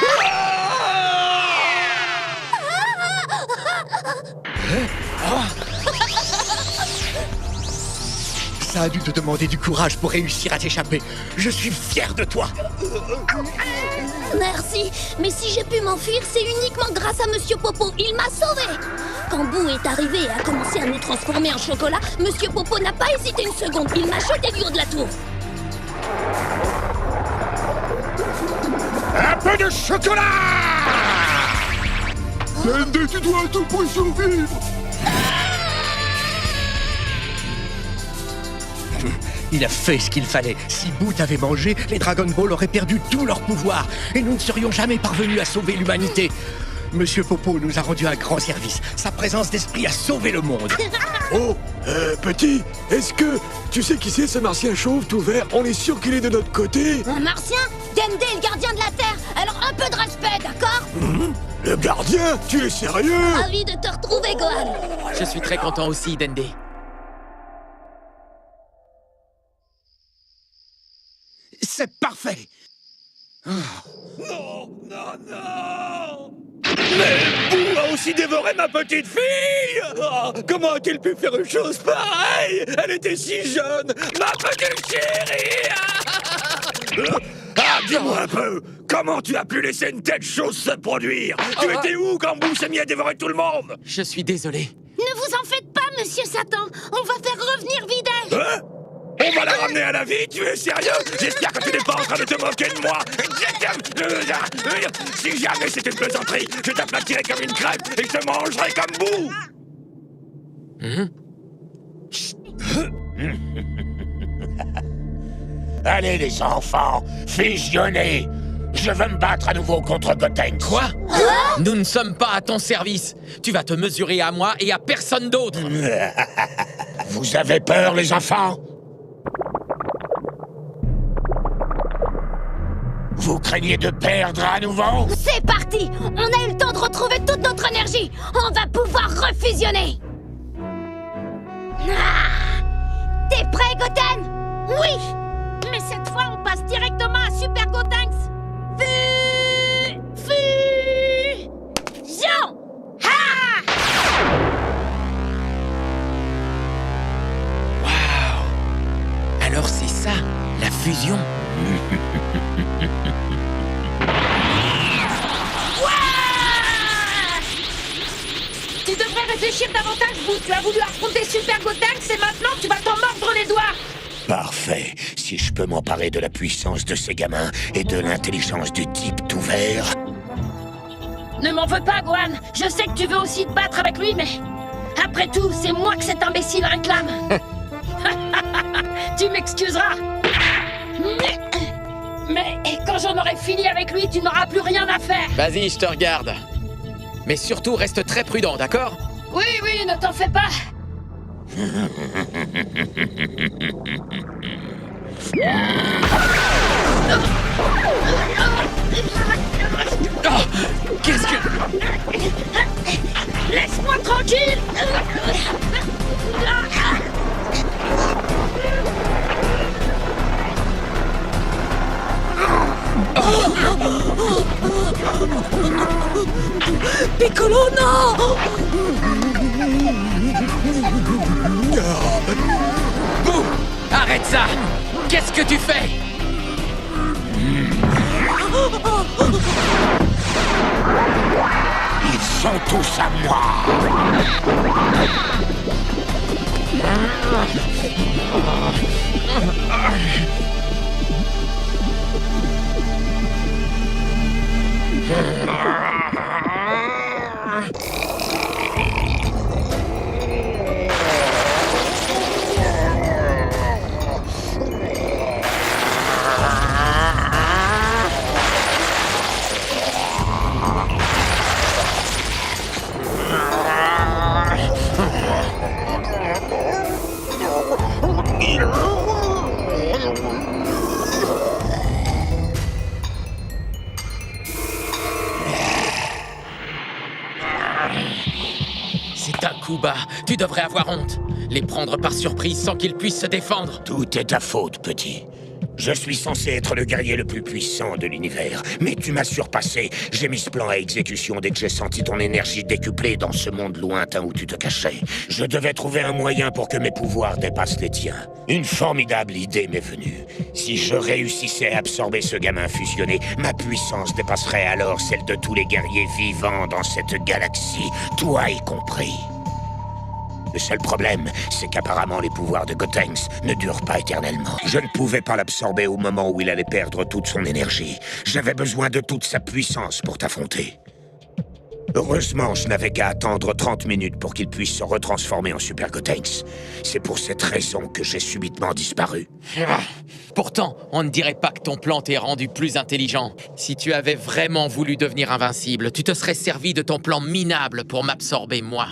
Ça a dû te demander du courage pour réussir à t'échapper. Je suis fier de toi. Merci, mais si j'ai pu m'enfuir, c'est uniquement grâce à Monsieur Popo. Il m'a sauvé. Quand Boo est arrivé et a commencé à nous transformer en chocolat, Monsieur Popo n'a pas hésité une seconde. Il m'a jeté du haut de la tour. Un peu de chocolat! Dende, tu dois tout pour survivre! Il a fait ce qu'il fallait. Si Boo t'avait mangé, les Dragon Ball auraient perdu tout leur pouvoir. Et nous ne serions jamais parvenus à sauver l'humanité. Monsieur Popo nous a rendu un grand service. Sa présence d'esprit a sauvé le monde. Oh, petit, est-ce que tu sais qui c'est ce martien chauve tout vert? On est sûr qu'il est de notre côté? Un martien? Dende est le gardien de la Terre. Alors un peu de respect, d'accord? Le gardien? Tu es sérieux? Ravi de te retrouver, Gohan. Je suis très content aussi, Dende. C'est parfait. Non, non, non! Mais Boo a aussi dévoré ma petite fille! Oh, comment a-t-il pu faire une chose pareille? Elle était si jeune! Ma petite chérie! Ah, dis-moi un peu! Comment tu as pu laisser une telle chose se produire? Tu étais où quand Boo s'est mis à dévorer tout le monde? Je suis désolé. Ne vous en faites pas, Monsieur Satan. On va faire revenir Videl. Hein? On va la ramener à la vie? Tu es sérieux? J'espère que tu n'es pas en train de te moquer de moi! Si jamais c'était une plaisanterie, je t'aplatirais comme une crêpe et je te mangerais comme Boo! Allez les enfants, fusionnez. Je veux me battre à nouveau contre Gotenks. Quoi? Nous ne sommes pas à ton service. Tu vas te mesurer à moi et à personne d'autre. Vous avez peur les enfants? Vous craignez de perdre à nouveau? C'est parti. On a eu le temps de retrouver toute notre énergie. On va pouvoir refusionner. T'es prêt, Goten? Oui. Mais cette fois, on passe directement à Super Gotenks. Fusion! Waouh! Alors c'est ça, la fusion. Tu devrais réfléchir davantage, Boo. Tu as voulu affronter Super Gotenks et maintenant tu vas t'en mordre les doigts. Parfait. Si je peux m'emparer de la puissance de ces gamins et de l'intelligence du type tout vert... Ne m'en veux pas, Gohan. Je sais que tu veux aussi te battre avec lui, mais... Après tout, c'est moi que cet imbécile réclame. Tu m'excuseras. Mais quand j'en aurai fini avec lui, tu n'auras plus rien à faire. Vas-y, je te regarde. Mais surtout, reste très prudent, d'accord? Oui, ne t'en fais pas. Oh, qu'est-ce que... Laisse-moi tranquille. Piccolo, non! Bouh! Arrête ça! Qu'est-ce que tu fais? Ils sont tous à moi. C'est un coup bas. Tu devrais avoir honte. Les prendre par surprise sans qu'ils puissent se défendre. Tout est ta faute, petit. Je suis censé être le guerrier le plus puissant de l'univers, mais tu m'as surpassé. J'ai mis ce plan à exécution dès que j'ai senti ton énergie décuplée dans ce monde lointain où tu te cachais. Je devais trouver un moyen pour que mes pouvoirs dépassent les tiens. Une formidable idée m'est venue. Si je réussissais à absorber ce gamin fusionné, ma puissance dépasserait alors celle de tous les guerriers vivants dans cette galaxie, toi y compris. Le seul problème, c'est qu'apparemment les pouvoirs de Gotenks ne durent pas éternellement. Je ne pouvais pas l'absorber au moment où il allait perdre toute son énergie. J'avais besoin de toute sa puissance pour t'affronter. Heureusement, je n'avais qu'à attendre 30 minutes pour qu'il puisse se retransformer en Super Gotenks. C'est pour cette raison que j'ai subitement disparu. Pourtant, on ne dirait pas que ton plan t'ait rendu plus intelligent. Si tu avais vraiment voulu devenir invincible, tu te serais servi de ton plan minable pour m'absorber, moi.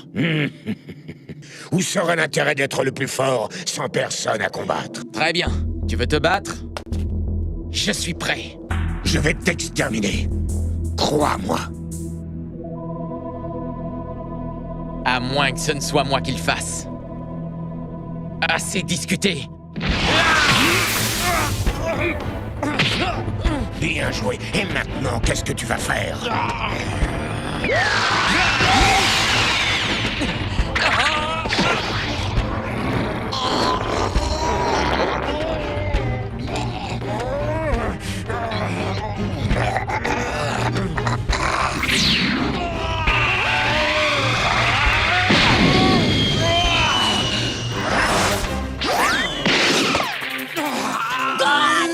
Où serait l'intérêt d'être le plus fort sans personne à combattre? Très bien. Tu veux te battre? Je suis prêt. Je vais t'exterminer. Crois-moi. À moins que ce ne soit moi qui le fasse. Assez discuté. Bien joué. Et maintenant, qu'est-ce que tu vas faire?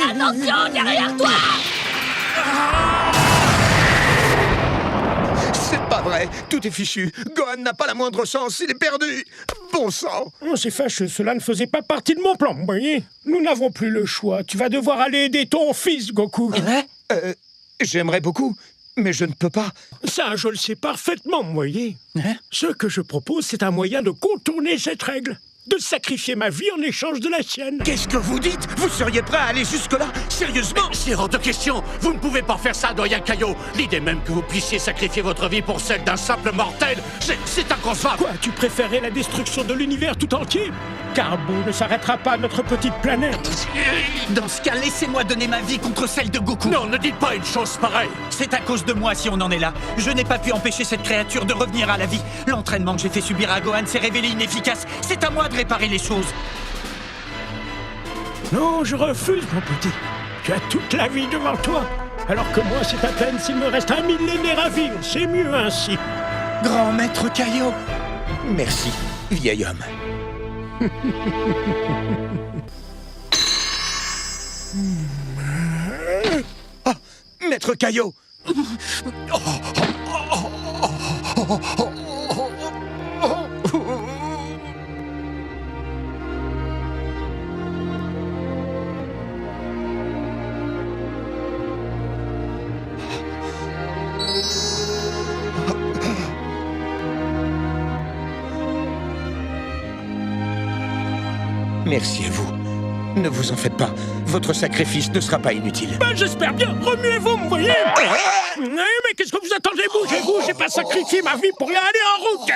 Attention, derrière toi! C'est pas vrai, tout est fichu. Gohan n'a pas la moindre chance, il est perdu. Bon sang. Oh, c'est fâcheux, cela ne faisait pas partie de mon plan, vous voyez. Nous n'avons plus le choix. Tu vas devoir aller aider ton fils, Goku. J'aimerais beaucoup, mais je ne peux pas. Ça, je le sais parfaitement, vous voyez. Ce que je propose, c'est un moyen de contourner cette règle. De sacrifier ma vie en échange de la sienne. Qu'est-ce que vous dites? Vous seriez prêt à aller jusque-là? Sérieusement? C'est hors de question. Vous ne pouvez pas faire ça, Doyen Kaio. L'idée même que vous puissiez sacrifier votre vie pour celle d'un simple mortel, c'est inconcevable. Quoi, tu préférais la destruction de l'univers tout entier? Car Boo ne s'arrêtera pas à notre petite planète. Dans ce cas, laissez-moi donner ma vie contre celle de Goku. Non, ne dites pas une chose pareille. C'est à cause de moi si on en est là. Je n'ai pas pu empêcher cette créature de revenir à la vie. L'entraînement que j'ai fait subir à Gohan s'est révélé inefficace. C'est à moi de réparer les choses. Non, je refuse, mon petit. Tu as toute la vie devant toi. Alors que moi, c'est à peine s'il me reste un millénaire à vivre. C'est mieux ainsi. Grand maître Kaio. Merci, vieil homme. Oh, maître Kaio. Merci à vous. Ne vous en faites pas. Votre sacrifice ne sera pas inutile. Ben, j'espère bien. Remuez-vous, vous voyez. Mais qu'est-ce que vous attendez? Bougez-vous. J'ai pas sacrifié ma vie pour y aller en route.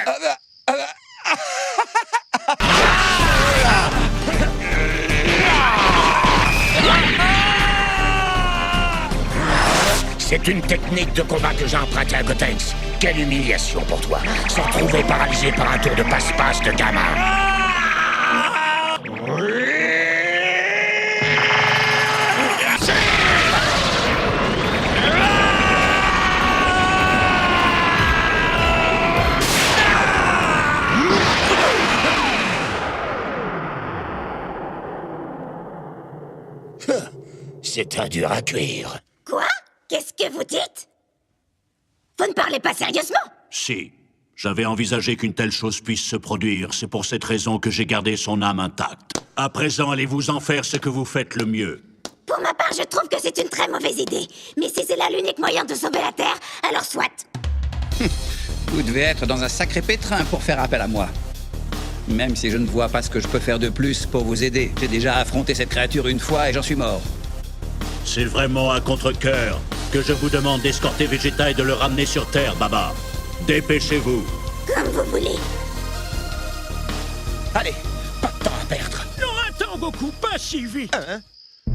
C'est une technique de combat que j'ai empruntée à Gotenks. Quelle humiliation pour toi. Se retrouver paralysé par un tour de passe-passe de gamin. C'est un dur à cuire. Quoi? Qu'est-ce que vous dites? Vous ne parlez pas sérieusement? Si. J'avais envisagé qu'une telle chose puisse se produire. C'est pour cette raison que j'ai gardé son âme intacte. À présent, allez-vous en faire ce que vous faites le mieux. Pour ma part, je trouve que c'est une très mauvaise idée. Mais si c'est là l'unique moyen de sauver la Terre, alors soit. Vous devez être dans un sacré pétrin pour faire appel à moi. Même si je ne vois pas ce que je peux faire de plus pour vous aider. J'ai déjà affronté cette créature une fois et j'en suis mort. C'est vraiment à contre-cœur que je vous demande d'escorter Vegeta et de le ramener sur Terre, Baba. Dépêchez-vous. Comme vous voulez. Allez, pas de temps à perdre. Non, attends, Goku, pas si vite.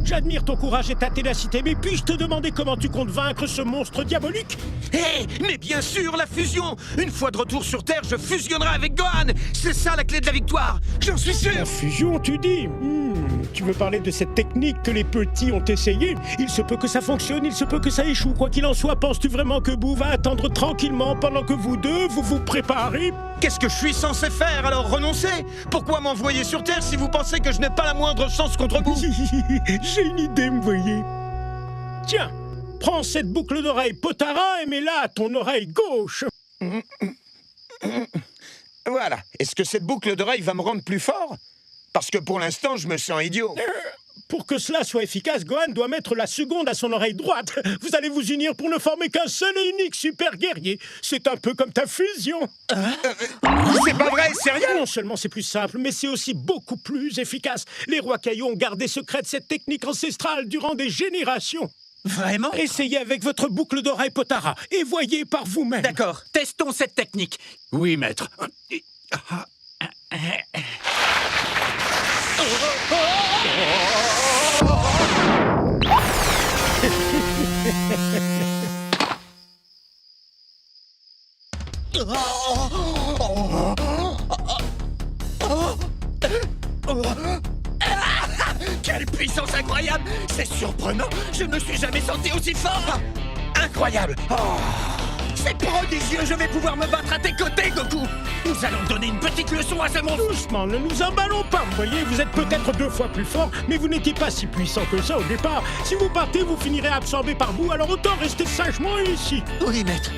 J'admire ton courage et ta ténacité, mais puis-je te demander comment tu comptes vaincre ce monstre diabolique? Mais bien sûr, la fusion! Une fois de retour sur Terre, je fusionnerai avec Gohan! C'est ça la clé de la victoire! J'en suis sûr! La fusion, tu dis? Tu veux parler de cette technique que les petits ont essayée? Il se peut que ça fonctionne, il se peut que ça échoue. Quoi qu'il en soit, penses-tu vraiment que Boo va attendre tranquillement pendant que vous deux, vous vous préparez? Qu'est-ce que je suis censé faire, alors renoncer? Pourquoi m'envoyer sur Terre si vous pensez que je n'ai pas la moindre chance contre vous? J'ai une idée, me voyez. Tiens, prends cette boucle d'oreille Potara et mets-la à ton oreille gauche. Voilà. Est-ce que cette boucle d'oreille va me rendre plus fort? Parce que pour l'instant, je me sens idiot. Pour que cela soit efficace, Gohan doit mettre la seconde à son oreille droite. Vous allez vous unir pour ne former qu'un seul et unique super guerrier. C'est un peu comme ta fusion. C'est pas vrai, sérieux? Non seulement c'est plus simple, mais c'est aussi beaucoup plus efficace. Les rois Kaio ont gardé secrète cette technique ancestrale durant des générations. Vraiment? Essayez avec votre boucle d'oreille Potara et voyez par vous-même. D'accord, testons cette technique. Oui, maître. Quelle puissance incroyable! C'est surprenant! Je ne me suis jamais senti aussi fort! Incroyable! C'est prodigieux! Je vais pouvoir me battre à tes côtés, Goku! Nous allons donner une petite leçon à ce monstre! Doucement, ne nous emballons pas, vous voyez, vous êtes peut-être 2 fois plus fort, mais vous n'étiez pas si puissant que ça au départ. Si vous partez, vous finirez absorbé par vous, alors autant rester sagement ici. Oui, maître.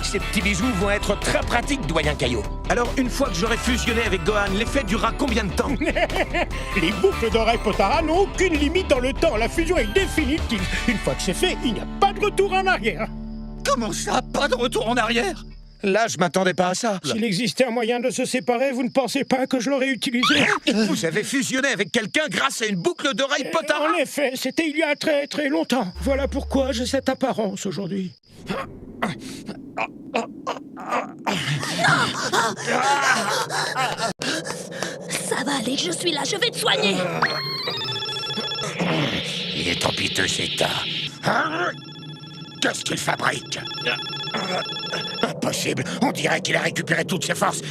Ces petits bijoux vont être très pratiques, doyen Kaio. Alors, une fois que j'aurai fusionné avec Gohan, l'effet durera combien de temps? Les boucles d'oreille Potara n'ont aucune limite dans le temps. La fusion est définitive. Une fois que c'est fait, il n'y a pas de retour en arrière. Comment ça? Pas de retour en arrière? Là, je m'attendais pas à ça. S'il existait un moyen de se séparer, vous ne pensez pas que je l'aurais utilisé? Vous avez fusionné avec quelqu'un grâce à une boucle d'oreille Potara? En effet, c'était il y a très très longtemps. Voilà pourquoi j'ai cette apparence aujourd'hui. Ça va aller, je suis là, je vais te soigner. Il est en piteux état. Qu'est-ce qu'il fabrique? Impossible, on dirait qu'il a récupéré toutes ses forces.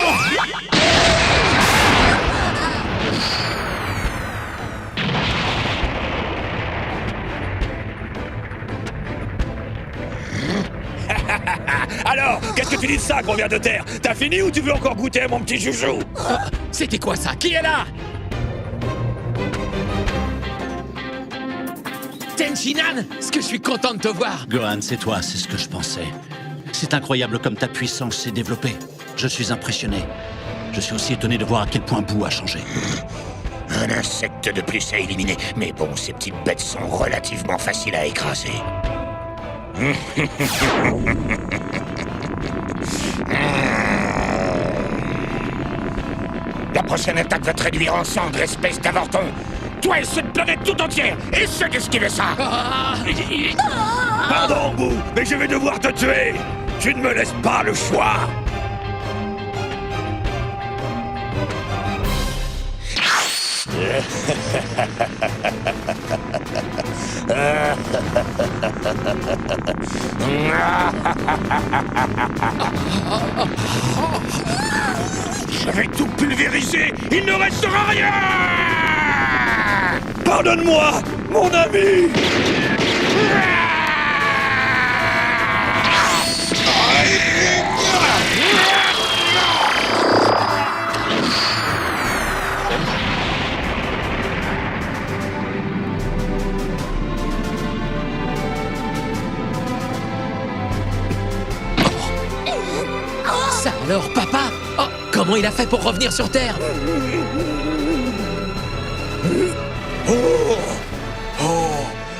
Alors, qu'est-ce que tu dis de ça qu'on vient de terre? T'as fini ou tu veux encore goûter à mon petit joujou? C'était quoi ça? Qui est là? Tenshinhan, ce que je suis content de te voir. Gohan, c'est toi, c'est ce que je pensais. C'est incroyable comme ta puissance s'est développée. Je suis impressionné. Je suis aussi étonné de voir à quel point Boo a changé. Un insecte de plus à éliminer. Mais bon, ces petites bêtes sont relativement faciles à écraser. La prochaine attaque va te réduire en cendres, espèce d'avorton. Toi et cette planète tout entière. Essaie d'esquiver ça. Pardon, Boo, mais je vais devoir te tuer. Tu ne me laisses pas le choix. Je vais tout pulvériser. Il ne restera rien. Pardonne-moi, mon ami. Ça alors, papa? Oh, comment il a fait pour revenir sur Terre?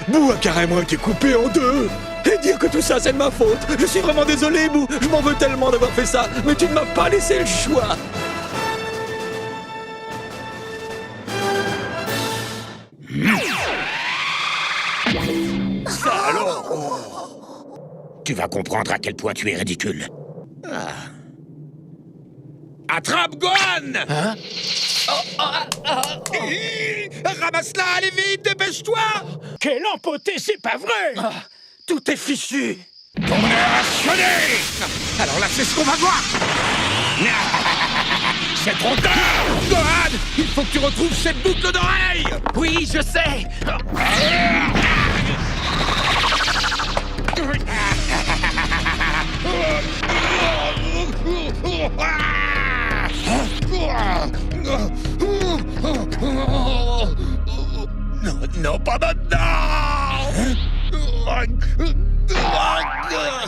Boo a carrément été coupé en deux. Et dire que tout ça, c'est de ma faute. Je suis vraiment désolé, Boo. Je m'en veux tellement d'avoir fait ça. Mais tu ne m'as pas laissé le choix. Ça alors? Tu vas comprendre à quel point tu es ridicule. Attrape Gohan! Hein? Ramasse-la, allez vite, dépêche-toi! Quel empoté, c'est pas vrai! Tout est fichu. Ton heure a sonné! Alors là, c'est ce qu'on va voir! C'est trop tard! Gohan! Il faut que tu retrouves cette boucle d'oreille! Oui, je sais! Non, non, pas maintenant!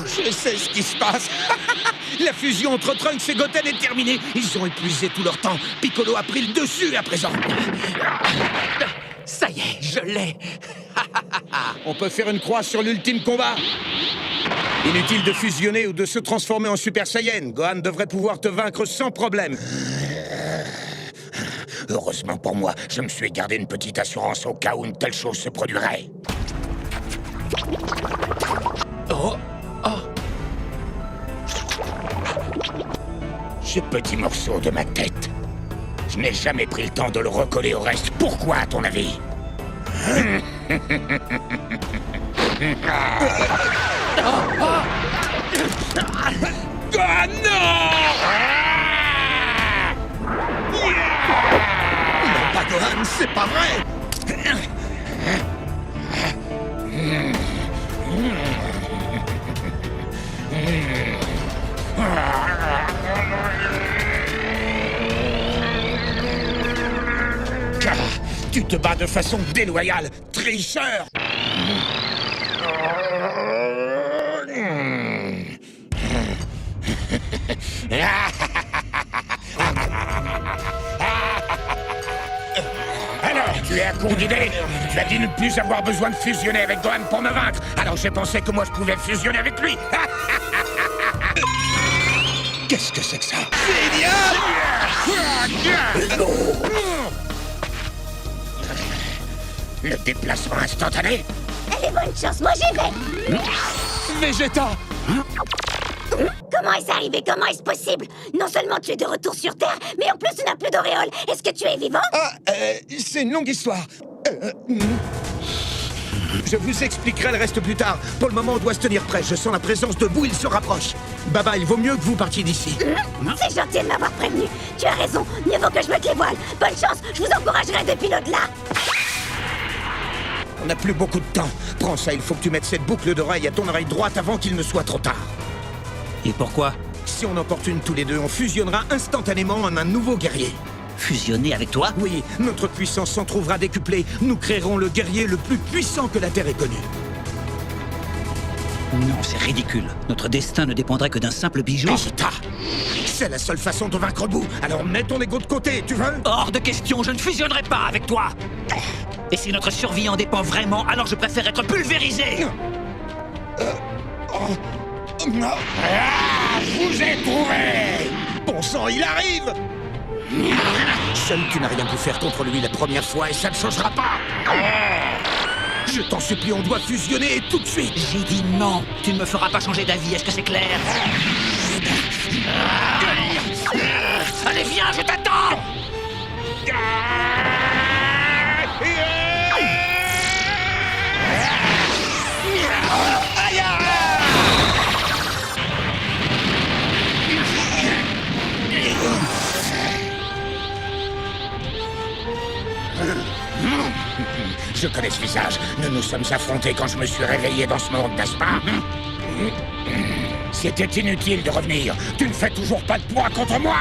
Je sais ce qui se passe. La fusion entre Trunks et Goten est terminée. Ils ont épuisé tout leur temps. Piccolo a pris le dessus à présent. Ça y est, je l'ai! On peut faire une croix sur l'ultime combat. Inutile de fusionner ou de se transformer en Super Saiyan. Gohan devrait pouvoir te vaincre sans problème. Heureusement pour moi, je me suis gardé une petite assurance au cas où une telle chose se produirait. Oh! Oh! Ce petit morceau de ma tête, je n'ai jamais pris le temps de le recoller au reste. Pourquoi, à ton avis? Gohan, non! Non, pas Gohan, c'est pas vrai! Tu te bats de façon déloyale, tricheur! Alors, tu es à court d'idées? Tu as dit ne plus avoir besoin de fusionner avec Gohan pour me vaincre. Alors j'ai pensé que moi je pouvais fusionner avec lui. Qu'est-ce que c'est que ça? Génial! Le déplacement instantané? Allez, bonne chance, moi j'y vais. Vegeta. Comment est-ce arrivé? Comment est-ce possible? Non seulement tu es de retour sur Terre, mais en plus tu n'as plus d'auréole. Est-ce que tu es vivant? C'est une longue histoire. Je vous expliquerai le reste plus tard. Pour le moment, on doit se tenir prêt. Je sens la présence de Boo, il se rapproche. Baba, il vaut mieux que vous partiez d'ici. C'est gentil de m'avoir prévenu. Tu as raison, mieux vaut que je mette les voiles. Bonne chance, je vous encouragerai depuis l'au-delà. On n'a plus beaucoup de temps. Prends ça, il faut que tu mettes cette boucle d'oreille à ton oreille droite avant qu'il ne soit trop tard. Et pourquoi? Si on emportune tous les deux, on fusionnera instantanément en un nouveau guerrier. Fusionner avec toi? Oui, notre puissance s'en trouvera décuplée. Nous créerons le guerrier le plus puissant que la Terre ait connu. Non, c'est ridicule. Notre destin ne dépendrait que d'un simple bijou. Vegeta, c'est la seule façon de vaincre Boo. Alors mets ton ego de côté, tu veux? Hors de question, je ne fusionnerai pas avec toi. Et si notre survie en dépend vraiment, alors je préfère être pulvérisé. Je vous ai trouvé! Bon sang, il arrive! Seul tu n'as rien pu faire contre lui la première fois et ça ne changera pas! Je t'en supplie, on doit fusionner et tout de suite! J'ai dit non. Tu ne me feras pas changer d'avis, est-ce que c'est clair? Allez, viens, je t'attends! Je connais ce visage. Nous nous sommes affrontés quand je me suis réveillé dans ce monde, n'est-ce pas? C'était inutile de revenir. Tu ne fais toujours pas de poids contre moi.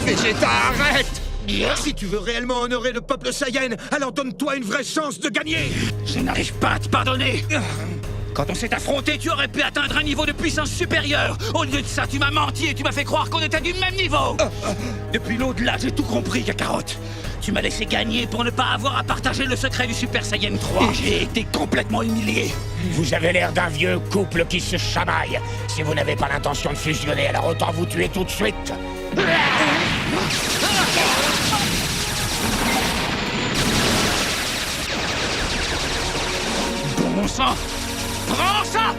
Vegeta, arrête! Si tu veux réellement honorer le peuple Saiyan, alors donne-toi une vraie chance de gagner! Je n'arrive pas à te pardonner. Quand on s'est affronté, tu aurais pu atteindre un niveau de puissance supérieur. Au lieu de ça, tu m'as menti et tu m'as fait croire qu'on était du même niveau. Depuis l'au-delà, j'ai tout compris, Kakarot. Tu m'as laissé gagner pour ne pas avoir à partager le secret du Super Saiyan 3. Et j'ai été complètement humilié. Vous avez l'air d'un vieux couple qui se chamaille. Si vous n'avez pas l'intention de fusionner, alors autant vous tuer tout de suite. Bon sang! Prends ça!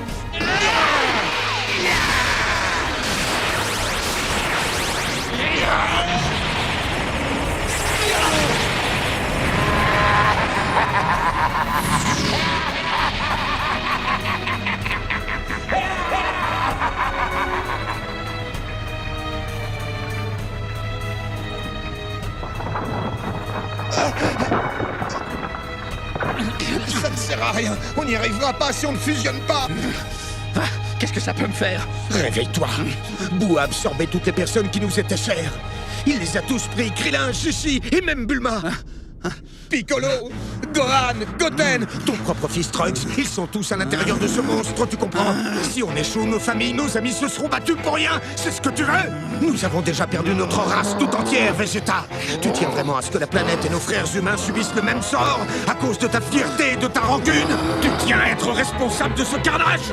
Ça ne sert à rien. On n'y arrivera pas si on ne fusionne pas. Qu'est-ce que ça peut me faire? Réveille-toi. Boo a absorbé toutes les personnes qui nous étaient chères. Il les a tous pris, Krillin, Chichi et même Bulma. Piccolo, Gohan, Goten, ton propre fils Trunks, ils sont tous à l'intérieur de ce monstre, tu comprends? Si on échoue, nos familles, nos amis se seront battus pour rien. C'est ce que tu veux? Nous avons déjà perdu notre race tout entière, Vegeta. Tu tiens vraiment à ce que la planète et nos frères humains subissent le même sort à cause de ta fierté et de ta rancune? Tu tiens à être responsable de ce carnage?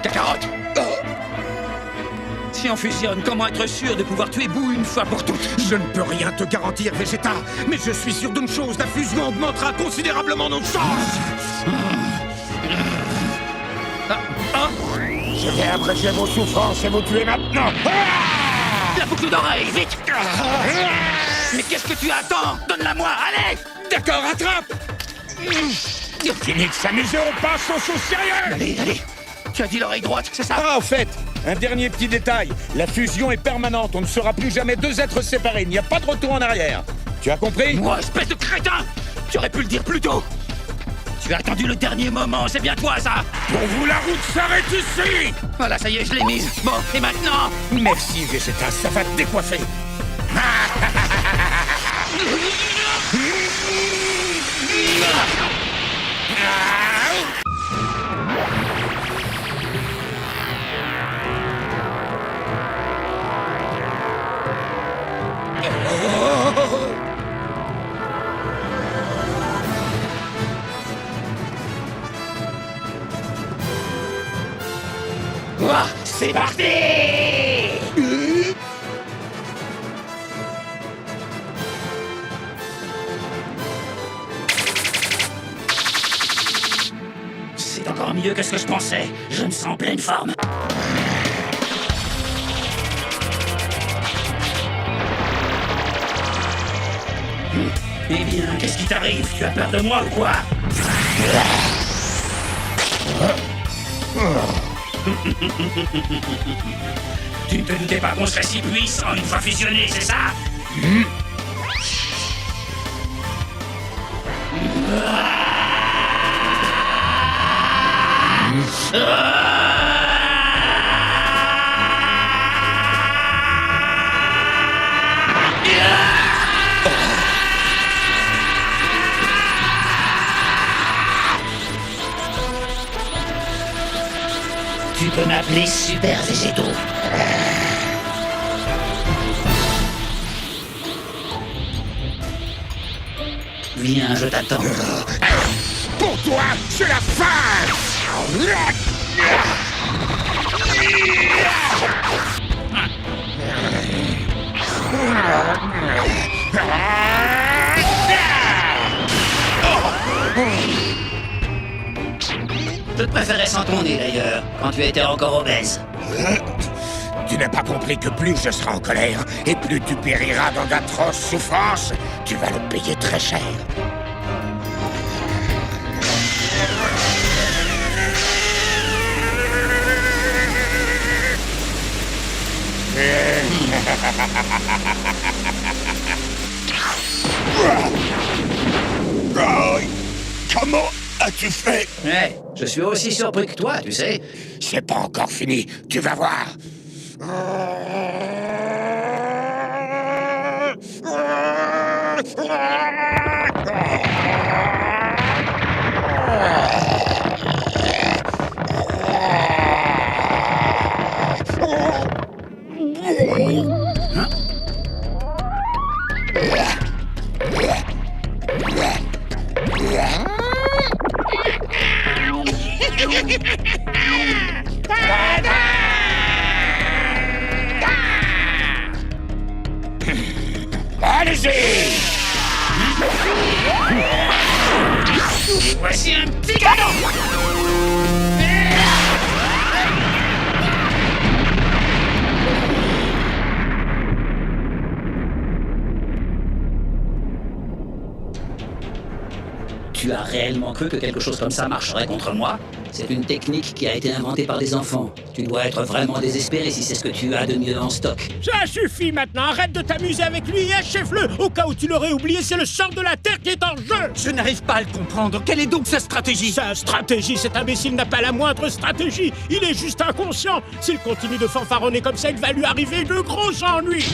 Kakarot! Si on fusionne, comment être sûr de pouvoir tuer Boo une fois pour toutes? Je ne peux rien te garantir, Vegeta, mais je suis sûr d'une chose, la fusion augmentera considérablement nos chances. Je vais abréger vos souffrances et vous tuer maintenant. La boucle d'oreille, vite! Mais qu'est-ce que tu attends? Donne-la moi, allez! D'accord, attrape! Fini de s'amuser, on passe aux choses sérieuses! Allez, tu as dit l'oreille droite, c'est ça? Ah, au fait, un dernier petit détail. La fusion est permanente, on ne sera plus jamais deux êtres séparés, il n'y a pas de retour en arrière. Tu as compris? Moi, espèce de crétin! Tu aurais pu le dire plus tôt! Tu as attendu le dernier moment, c'est bien toi, ça! Pour vous, la route s'arrête ici! Voilà, ça y est, je l'ai mise. Bon, et maintenant? Merci, Vegeta, ça va te décoiffer. C'est parti! C'est encore mieux que ce que je pensais. Je me sens en pleine forme. Eh bien, qu'est-ce qui t'arrive? Tu as peur de moi ou quoi? Tu ne te doutais pas qu'on serait si puissant une fois fusionné, c'est ça? Tu peux m'appeler Super Végéto. Viens, je t'attends. Pour toi, c'est la fin! Je te préférais sans ton nez d'ailleurs, quand tu étais encore obèse. Tu n'as pas compris que plus je serai en colère, et plus tu périras dans d'atroces souffrances. Tu vas le payer très cher. Comment as-tu fait? Ouais, je suis aussi surpris que toi, tu sais. C'est pas encore fini, tu vas voir. Allez-y! Voici un petit cadeau! Tu as réellement cru que quelque chose comme ça marcherait contre moi? C'est une technique qui a été inventée par des enfants. Tu dois être vraiment désespéré si c'est ce que tu as de mieux en stock. Ça suffit maintenant, arrête de t'amuser avec lui et achève-le. Au cas où tu l'aurais oublié, c'est le sort de la Terre qui est en jeu. Je n'arrive pas à le comprendre. Quelle est donc sa stratégie? Sa stratégie, cet imbécile n'a pas la moindre stratégie. Il est juste inconscient. S'il continue de fanfaronner comme ça, il va lui arriver de gros ennuis.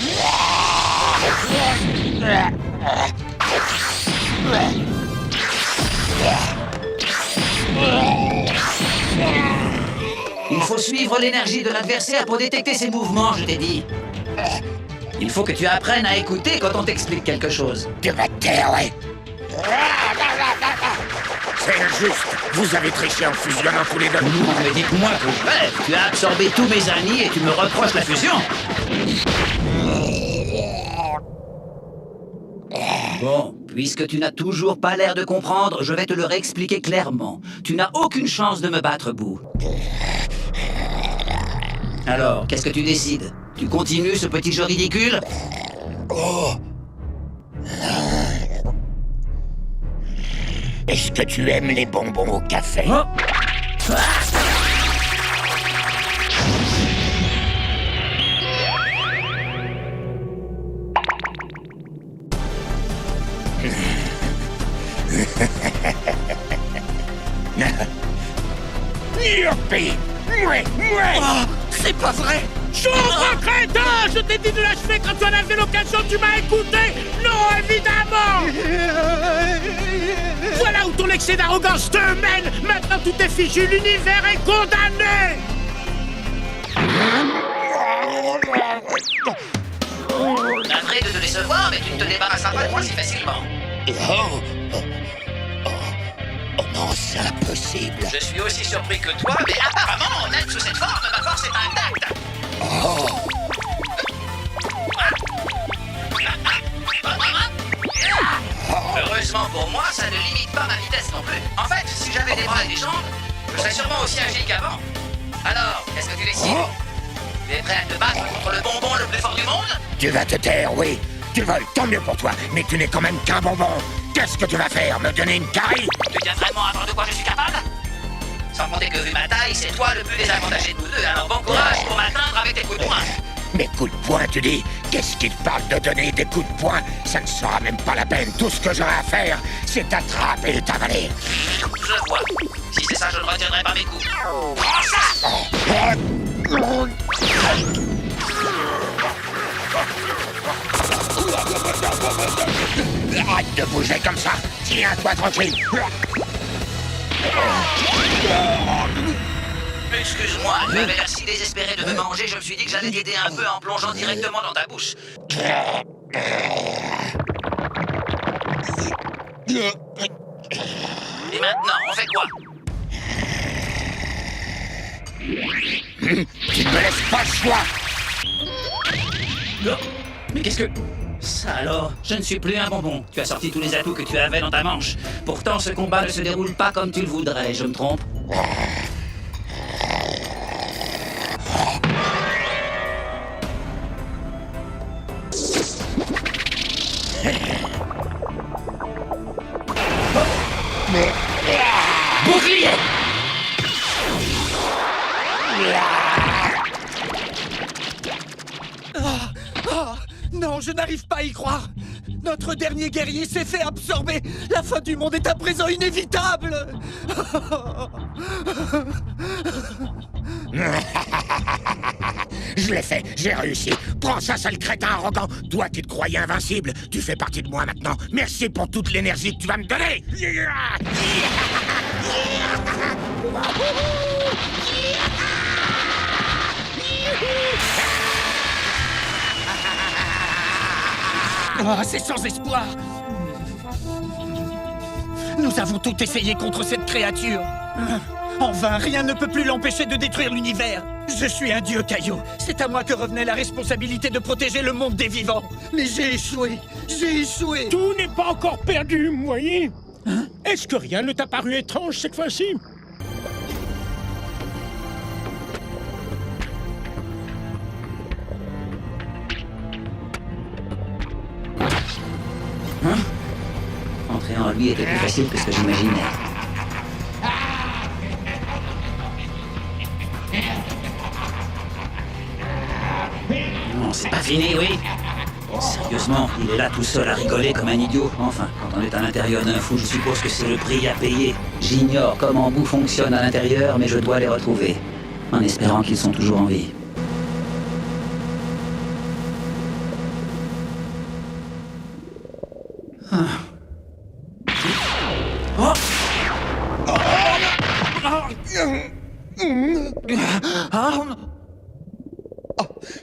Il faut suivre l'énergie de l'adversaire pour détecter ses mouvements, je t'ai dit. Il faut que tu apprennes à écouter quand on t'explique quelque chose. Tu vas te taire, ouais. C'est injuste. Vous avez triché en fusionnant tous les deux. Non, mais dites-moi que je rêve. Tu as absorbé tous mes amis et tu me reproches la fusion. Bon, puisque tu n'as toujours pas l'air de comprendre, je vais te le réexpliquer clairement. Tu n'as aucune chance de me battre, Boo. Alors, qu'est-ce que tu décides? Tu continues ce petit jeu ridicule? Est-ce que tu aimes les bonbons au café? Youpi! Mouais! C'est pas vrai! J'ouvre, crétin! Je t'ai dit de l'achever quand tu en avais l'occasion, tu m'as écouté! Non, évidemment! Voilà où ton excès d'arrogance te mène! Maintenant tout est fichu, l'univers est condamné! Navré de te décevoir, mais tu ne te débarrasseras pas de moi si facilement. Oh non, c'est impossible! Je suis aussi surpris que toi, mais apparemment, même sous cette forme, ma force est intacte. Heureusement pour moi, ça ne limite pas ma vitesse non plus. En fait, si j'avais des bras et des jambes, je serais sûrement aussi agile qu'avant. Alors, qu'est-ce que tu décides? Tu es prêt à te battre contre le bonbon le plus fort du monde? Tu vas te taire, oui! Tu voles, tant mieux pour toi, mais tu n'es quand même qu'un bonbon! Qu'est-ce que tu vas faire? Me donner une carie? Tu tiens vraiment à voir de quoi je suis capable? Sans compter que vu ma taille, c'est toi le plus désavantagé de nous deux, alors bon courage pour m'atteindre avec tes coups de poing. Mes coups de poing, tu dis? Qu'est-ce qui te parle de donner des coups de poing? Ça ne sera même pas la peine. Tout ce que j'aurai à faire, c'est t'attraper et t'avaler. Je vois. Si c'est ça, je ne retiendrai pas mes coups. Prends ça! Arrête de bouger comme ça! Tiens-toi tranquille! Excuse-moi, tu avais l'air si désespéré de me manger, je me suis dit que j'allais t'aider un peu en plongeant directement dans ta bouche. Et maintenant, on fait quoi? Tu ne me laisses pas le choix! Mais qu'est-ce que... Ça alors, je ne suis plus un bonbon. Tu as sorti tous les atouts que tu avais dans ta manche. Pourtant, ce combat ne se déroule pas comme tu le voudrais, je me trompe? Bouclier! Non, je n'arrive pas à y croire. Notre dernier guerrier s'est fait absorber. La fin du monde est à présent inévitable. Je l'ai fait, j'ai réussi. Prends ça, sale crétin arrogant. Toi qui te croyais invincible, tu fais partie de moi maintenant. Merci pour toute l'énergie que tu vas me donner. Oh, c'est sans espoir. Nous avons tout essayé contre cette créature. En vain, rien ne peut plus l'empêcher de détruire l'univers. Je suis un dieu, Caillou. C'est à moi que revenait la responsabilité de protéger le monde des vivants. Mais j'ai échoué. J'ai échoué. Tout n'est pas encore perdu, vous voyez. Est-ce que rien ne t'a paru étrange cette fois-ci? Entrer en lui était plus facile que ce que j'imaginais. Non, c'est pas fini, oui. Sérieusement, il est là tout seul à rigoler comme un idiot. Enfin, quand on est à l'intérieur d'un fou, je suppose que c'est le prix à payer. J'ignore comment Boo fonctionne à l'intérieur, mais je dois les retrouver. En espérant qu'ils sont toujours en vie.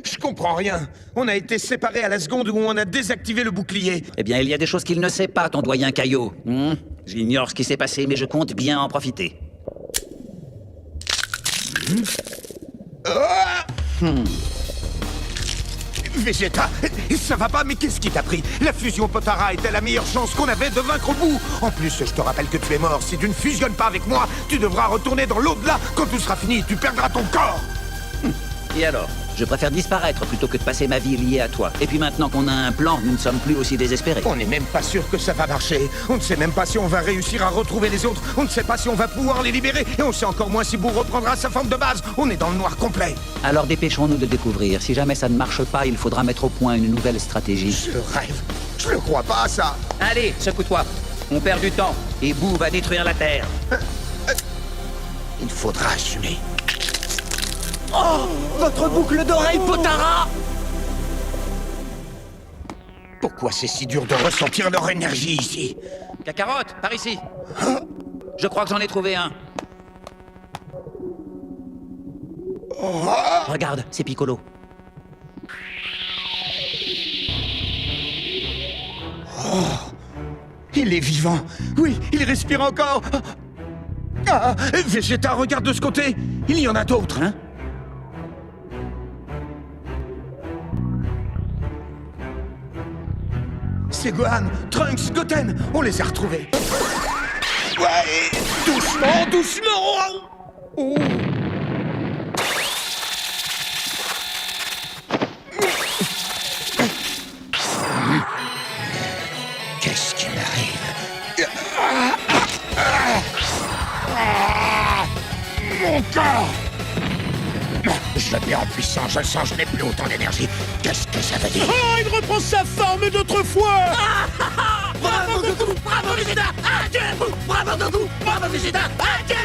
Je comprends rien. On a été séparés à la seconde où on a désactivé le bouclier. Eh bien, il y a des choses qu'il ne sait pas, ton doyen Caillou. J'ignore ce qui s'est passé, mais je compte bien en profiter. Vegeta, ça va pas, mais qu'est-ce qui t'a pris? La fusion Potara était la meilleure chance qu'on avait de vaincre Boo. En plus, je te rappelle que tu es mort. Si tu ne fusionnes pas avec moi, tu devras retourner dans l'au-delà. Quand tout sera fini, tu perdras ton corps. Et alors? Je préfère disparaître plutôt que de passer ma vie liée à toi. Et puis maintenant qu'on a un plan, nous ne sommes plus aussi désespérés. On n'est même pas sûr que ça va marcher. On ne sait même pas si on va réussir à retrouver les autres. On ne sait pas si on va pouvoir les libérer. Et on sait encore moins si Boo reprendra sa forme de base. On est dans le noir complet. Alors dépêchons-nous de découvrir. Si jamais ça ne marche pas, il faudra mettre au point une nouvelle stratégie. Je rêve. Je ne crois pas à ça. Allez, secoue-toi. On perd du temps. Et Boo va détruire la Terre. Il faudra assumer. Oh! Votre boucle d'oreille, Potara! Pourquoi c'est si dur de ressentir leur énergie ici? Kakarot, par ici. Je crois que j'en ai trouvé un. Regarde, c'est Piccolo. Oh! Il est vivant. Oui, il respire encore. Ah! Vegeta, regarde de ce côté. Il y en a d'autres, hein? C'est Gohan, Trunks, Goten, on les a retrouvés. Ouais, doucement, doucement. Oh. Qu'est-ce qui m'arrive? Mon corps! Je perds en puissance, je le sens, je n'ai plus autant d'énergie. Qu'est-ce que ça veut dire? Oh, il reprend sa forme d'autrefois! Bravo Goku! Bravo Vegeta! Adieu! Bravo Goku! Bravo Vegeta! Adieu!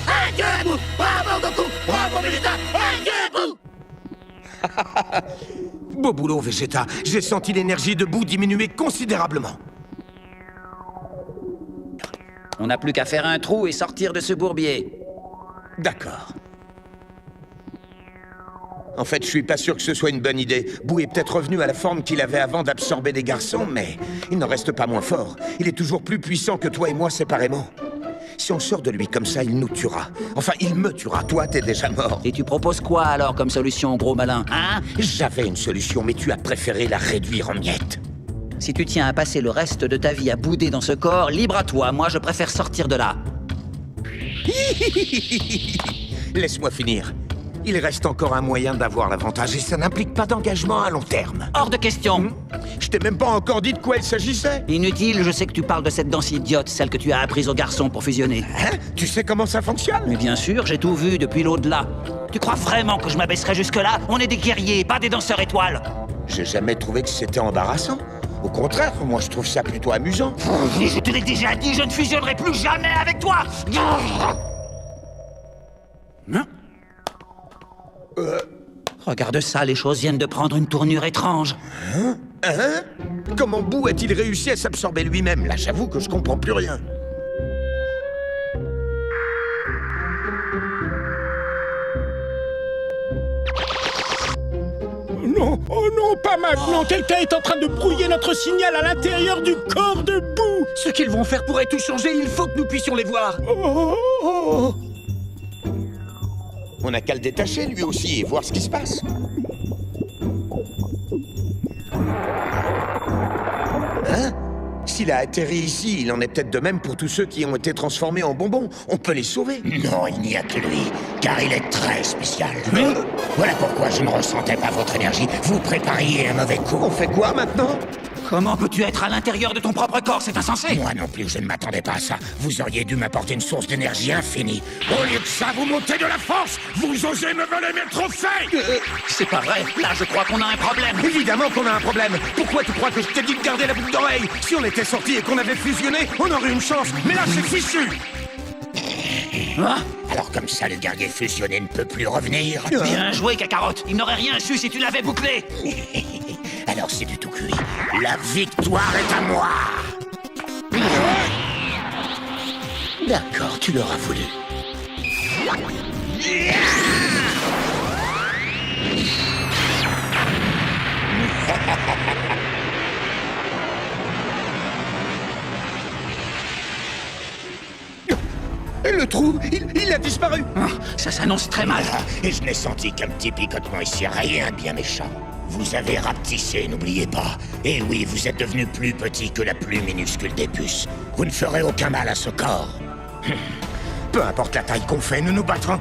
Adieu! Bravo Goku! Bravo Vegeta! Adieu! Beau boulot, Vegeta. J'ai senti l'énergie de Boo diminuer considérablement. On n'a plus qu'à faire un trou et sortir de ce bourbier. D'accord. En fait, je suis pas sûr que ce soit une bonne idée. Boo est peut-être revenu à la forme qu'il avait avant d'absorber des garçons, mais il n'en reste pas moins fort. Il est toujours plus puissant que toi et moi séparément. Si on sort de lui comme ça, il nous tuera. Enfin, il me tuera. Toi, t'es déjà mort. Et tu proposes quoi alors comme solution, gros malin? Hein? J'avais une solution, mais tu as préféré la réduire en miettes. Si tu tiens à passer le reste de ta vie à bouder dans ce corps, libre à toi. Moi, je préfère sortir de là. Laisse-moi finir. Il reste encore un moyen d'avoir l'avantage et ça n'implique pas d'engagement à long terme. Hors de question. Je t'ai même pas encore dit de quoi il s'agissait. Inutile, je sais que tu parles de cette danse idiote, celle que tu as apprise aux garçons pour fusionner. Hein? Tu sais comment ça fonctionne? Mais bien sûr, j'ai tout vu depuis l'au-delà. Tu crois vraiment que je m'abaisserais jusque-là? On est des guerriers, pas des danseurs étoiles. J'ai jamais trouvé que c'était embarrassant. Au contraire, moi je trouve ça plutôt amusant. Je te l'ai déjà dit, je ne fusionnerai plus jamais avec toi. Hein? Regarde ça, les choses viennent de prendre une tournure étrange. Hein? Comment Boo a-t-il réussi à s'absorber lui-même? Là, j'avoue que je comprends plus rien. Non, oh non, pas maintenant. Quelqu'un est en train de brouiller notre signal à l'intérieur du corps de Boo. Ce qu'ils vont faire pourrait tout changer, il faut que nous puissions les voir. On n'a qu'à le détacher lui aussi et voir ce qui se passe. Hein? S'il a atterri ici, il en est peut-être de même pour tous ceux qui ont été transformés en bonbons. On peut les sauver. Non, il n'y a que lui, car il est très spécial. Voilà pourquoi je ne ressentais pas votre énergie. Vous prépariez un mauvais coup. On fait quoi maintenant? Comment peux-tu être à l'intérieur de ton propre corps? C'est insensé. Moi non plus, je ne m'attendais pas à ça. Vous auriez dû m'apporter une source d'énergie infinie. Au lieu de ça, vous montez de la force. Vous osez me voler mes trophées. C'est pas vrai. Là, je crois qu'on a un problème. Évidemment qu'on a un problème. Pourquoi tu crois que je t'ai dit de garder la boucle d'oreille? Si on était sortis et qu'on avait fusionné, on aurait une chance. Mais là, c'est fichu. Alors comme ça, le guerrier fusionné ne peut plus revenir. Bien joué, Cacarotte. Il n'aurait rien su si tu l'avais bouclé. Alors c'est du tout cuit. La victoire est à moi. D'accord, tu l'auras voulu. Le trou, il a disparu. Ça s'annonce très mal. Et je n'ai senti qu'un petit picotement ici, rien de bien méchant. Vous avez rapetissé, n'oubliez pas. Et oui, vous êtes devenu plus petit que la plus minuscule des puces. Vous ne ferez aucun mal à ce corps. Peu importe la taille qu'on fait, nous nous battrons.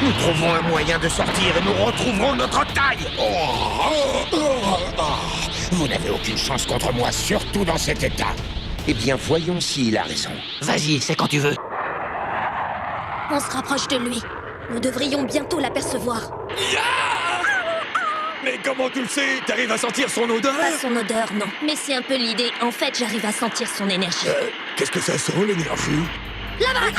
Nous trouverons un moyen de sortir et nous retrouverons notre taille. Vous n'avez aucune chance contre moi, surtout dans cet état. Eh bien, voyons s'il a raison. Vas-y, c'est quand tu veux. On se rapproche de lui. Nous devrions bientôt l'apercevoir. Mais comment tu le sais? T'arrives à sentir son odeur? Pas son odeur, non. Mais c'est un peu l'idée. En fait, j'arrive à sentir son énergie. Qu'est-ce que ça sent, l'énergie? Là-bas!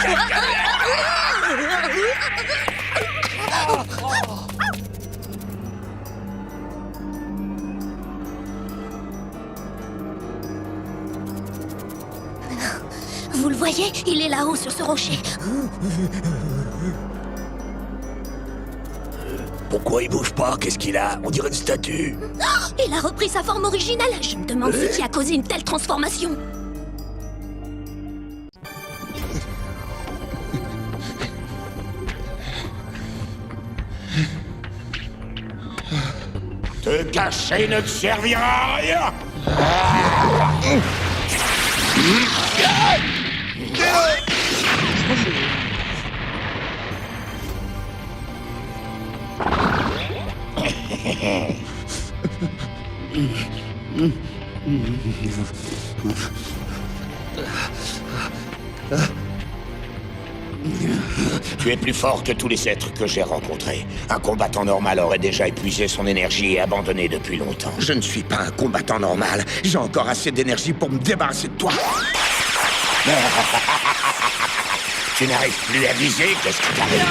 Vous le voyez? Il est là-haut sur ce rocher. Pourquoi il bouge pas? Qu'est-ce qu'il a? On dirait une statue. Oh, il a repris sa forme originale. Je me demande ce qui a causé une telle transformation. Te cacher ne te servira à rien. Tu es plus fort que tous les êtres que j'ai rencontrés. Un combattant normal aurait déjà épuisé son énergie et abandonné depuis longtemps. Je ne suis pas un combattant normal. J'ai encore assez d'énergie pour me débarrasser de toi. Tu n'arrives plus à viser, qu'est-ce qui t'arrive?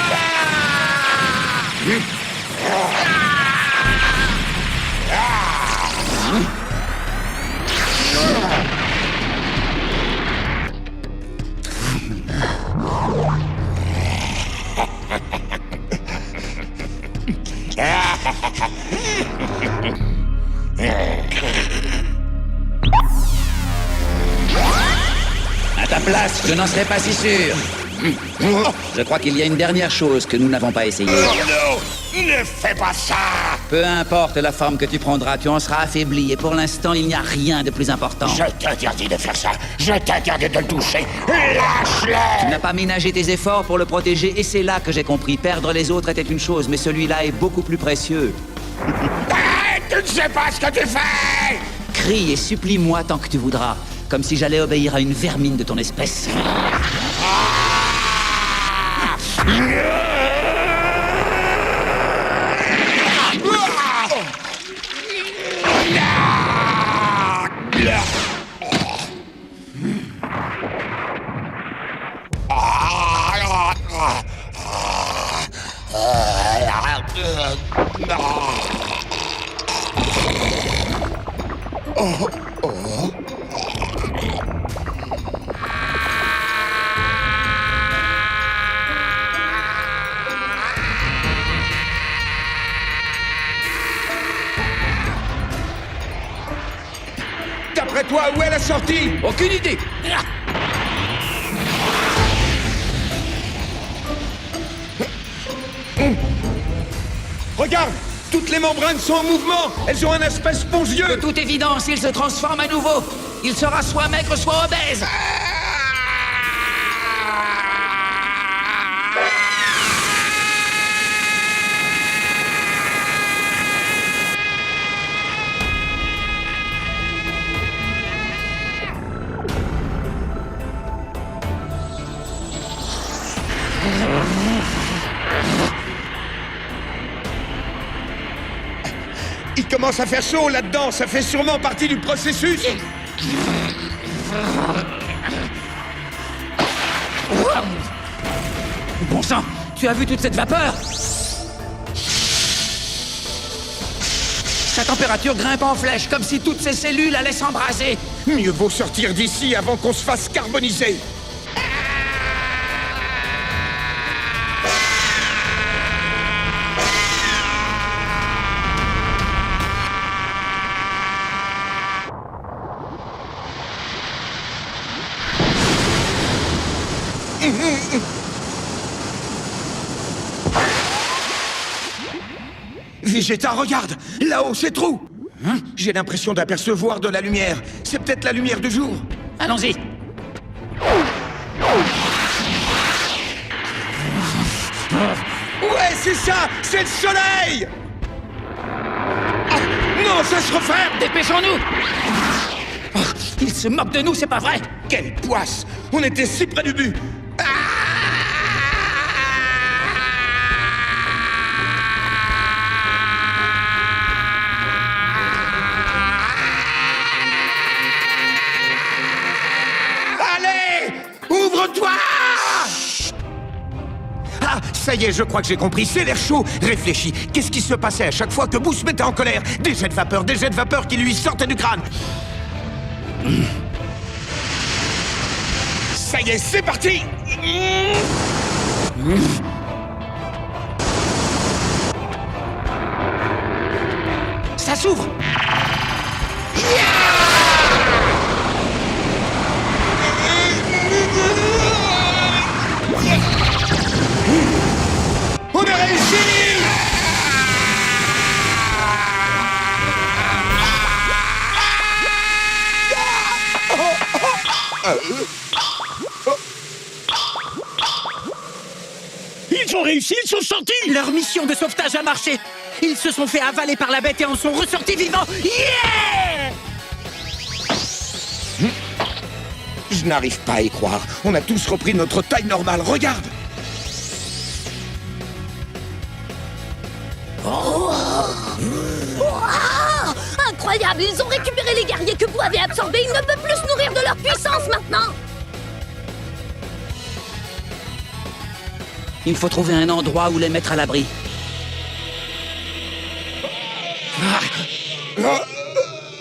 À ta place, je n'en serais pas si sûr. Je crois qu'il y a une dernière chose que nous n'avons pas essayée. Oh non! Ne fais pas ça! Peu importe la forme que tu prendras, tu en seras affaibli. Et pour l'instant, il n'y a rien de plus important. Je t'interdis de faire ça! Je t'interdis de le toucher! Lâche-le! Tu n'as pas ménagé tes efforts pour le protéger, et c'est là que j'ai compris. Perdre les autres était une chose, mais celui-là est beaucoup plus précieux. Tu ne sais pas ce que tu fais! Crie et supplie-moi tant que tu voudras, comme si j'allais obéir à une vermine de ton espèce. D'après toi, où est la sortie? Aucune idée. Regarde! Toutes les membranes sont en mouvement! Elles ont un aspect spongieux! De toute évidence, il se transforme à nouveau. Il sera soit maigre, soit obèse. Il commence à faire chaud là-dedans, ça fait sûrement partie du processus. Bon sang, tu as vu toute cette vapeur? Sa température grimpe en flèche, comme si toutes ces cellules allaient s'embraser. Mieux vaut sortir d'ici avant qu'on se fasse carboniser. Vegeta, regarde! Là-haut, ces trous! J'ai l'impression d'apercevoir de la lumière. C'est peut-être la lumière du jour. Allons-y. Ouais, c'est ça! C'est le soleil! Ah, non, ça se referme! Dépêchons-nous! Oh, il se moque de nous, c'est pas vrai? Quelle poisse! On était si près du but! Ouvre-toi! Ah, ça y est, je crois que j'ai compris, c'est l'air chaud. Réfléchis, qu'est-ce qui se passait à chaque fois que Boo se mettait en colère? Des jets de vapeur qui lui sortaient du crâne. Ça y est, c'est parti! Ça s'ouvre! On a réussi! Ils ont réussi, ils sont sortis! Leur mission de sauvetage a marché. Ils se sont fait avaler par la bête et en sont ressortis vivants. Yeah! Je n'arrive pas à y croire. On a tous repris notre taille normale. Regarde! Incroyable, ils ont récupéré les guerriers que vous avez absorbés. Ils ne peuvent plus se nourrir de leur puissance maintenant. Il faut trouver un endroit où les mettre à l'abri.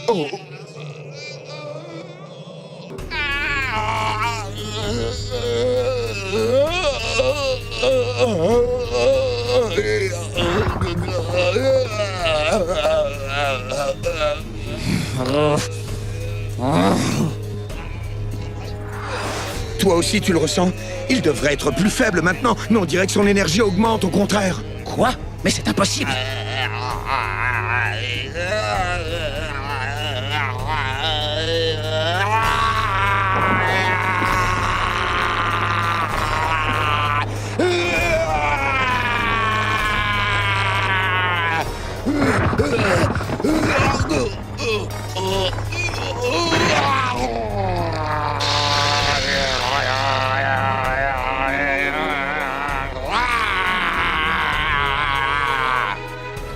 Oh. Toi aussi, tu le ressens? Il devrait être plus faible maintenant, mais on dirait que son énergie augmente au contraire. Quoi? Mais c'est impossible.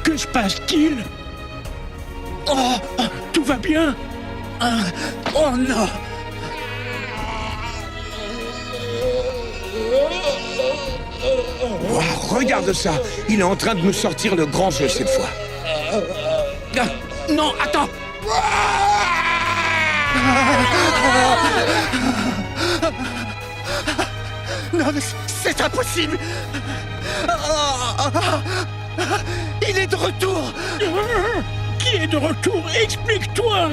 Que se passe-t-il? Oh, tout va bien? Oh non! Wow, regarde ça. Il est en train de nous sortir le grand jeu cette fois. Non, attends! Non, mais c'est impossible. Il est de retour. Qui est de retour? Explique-toi!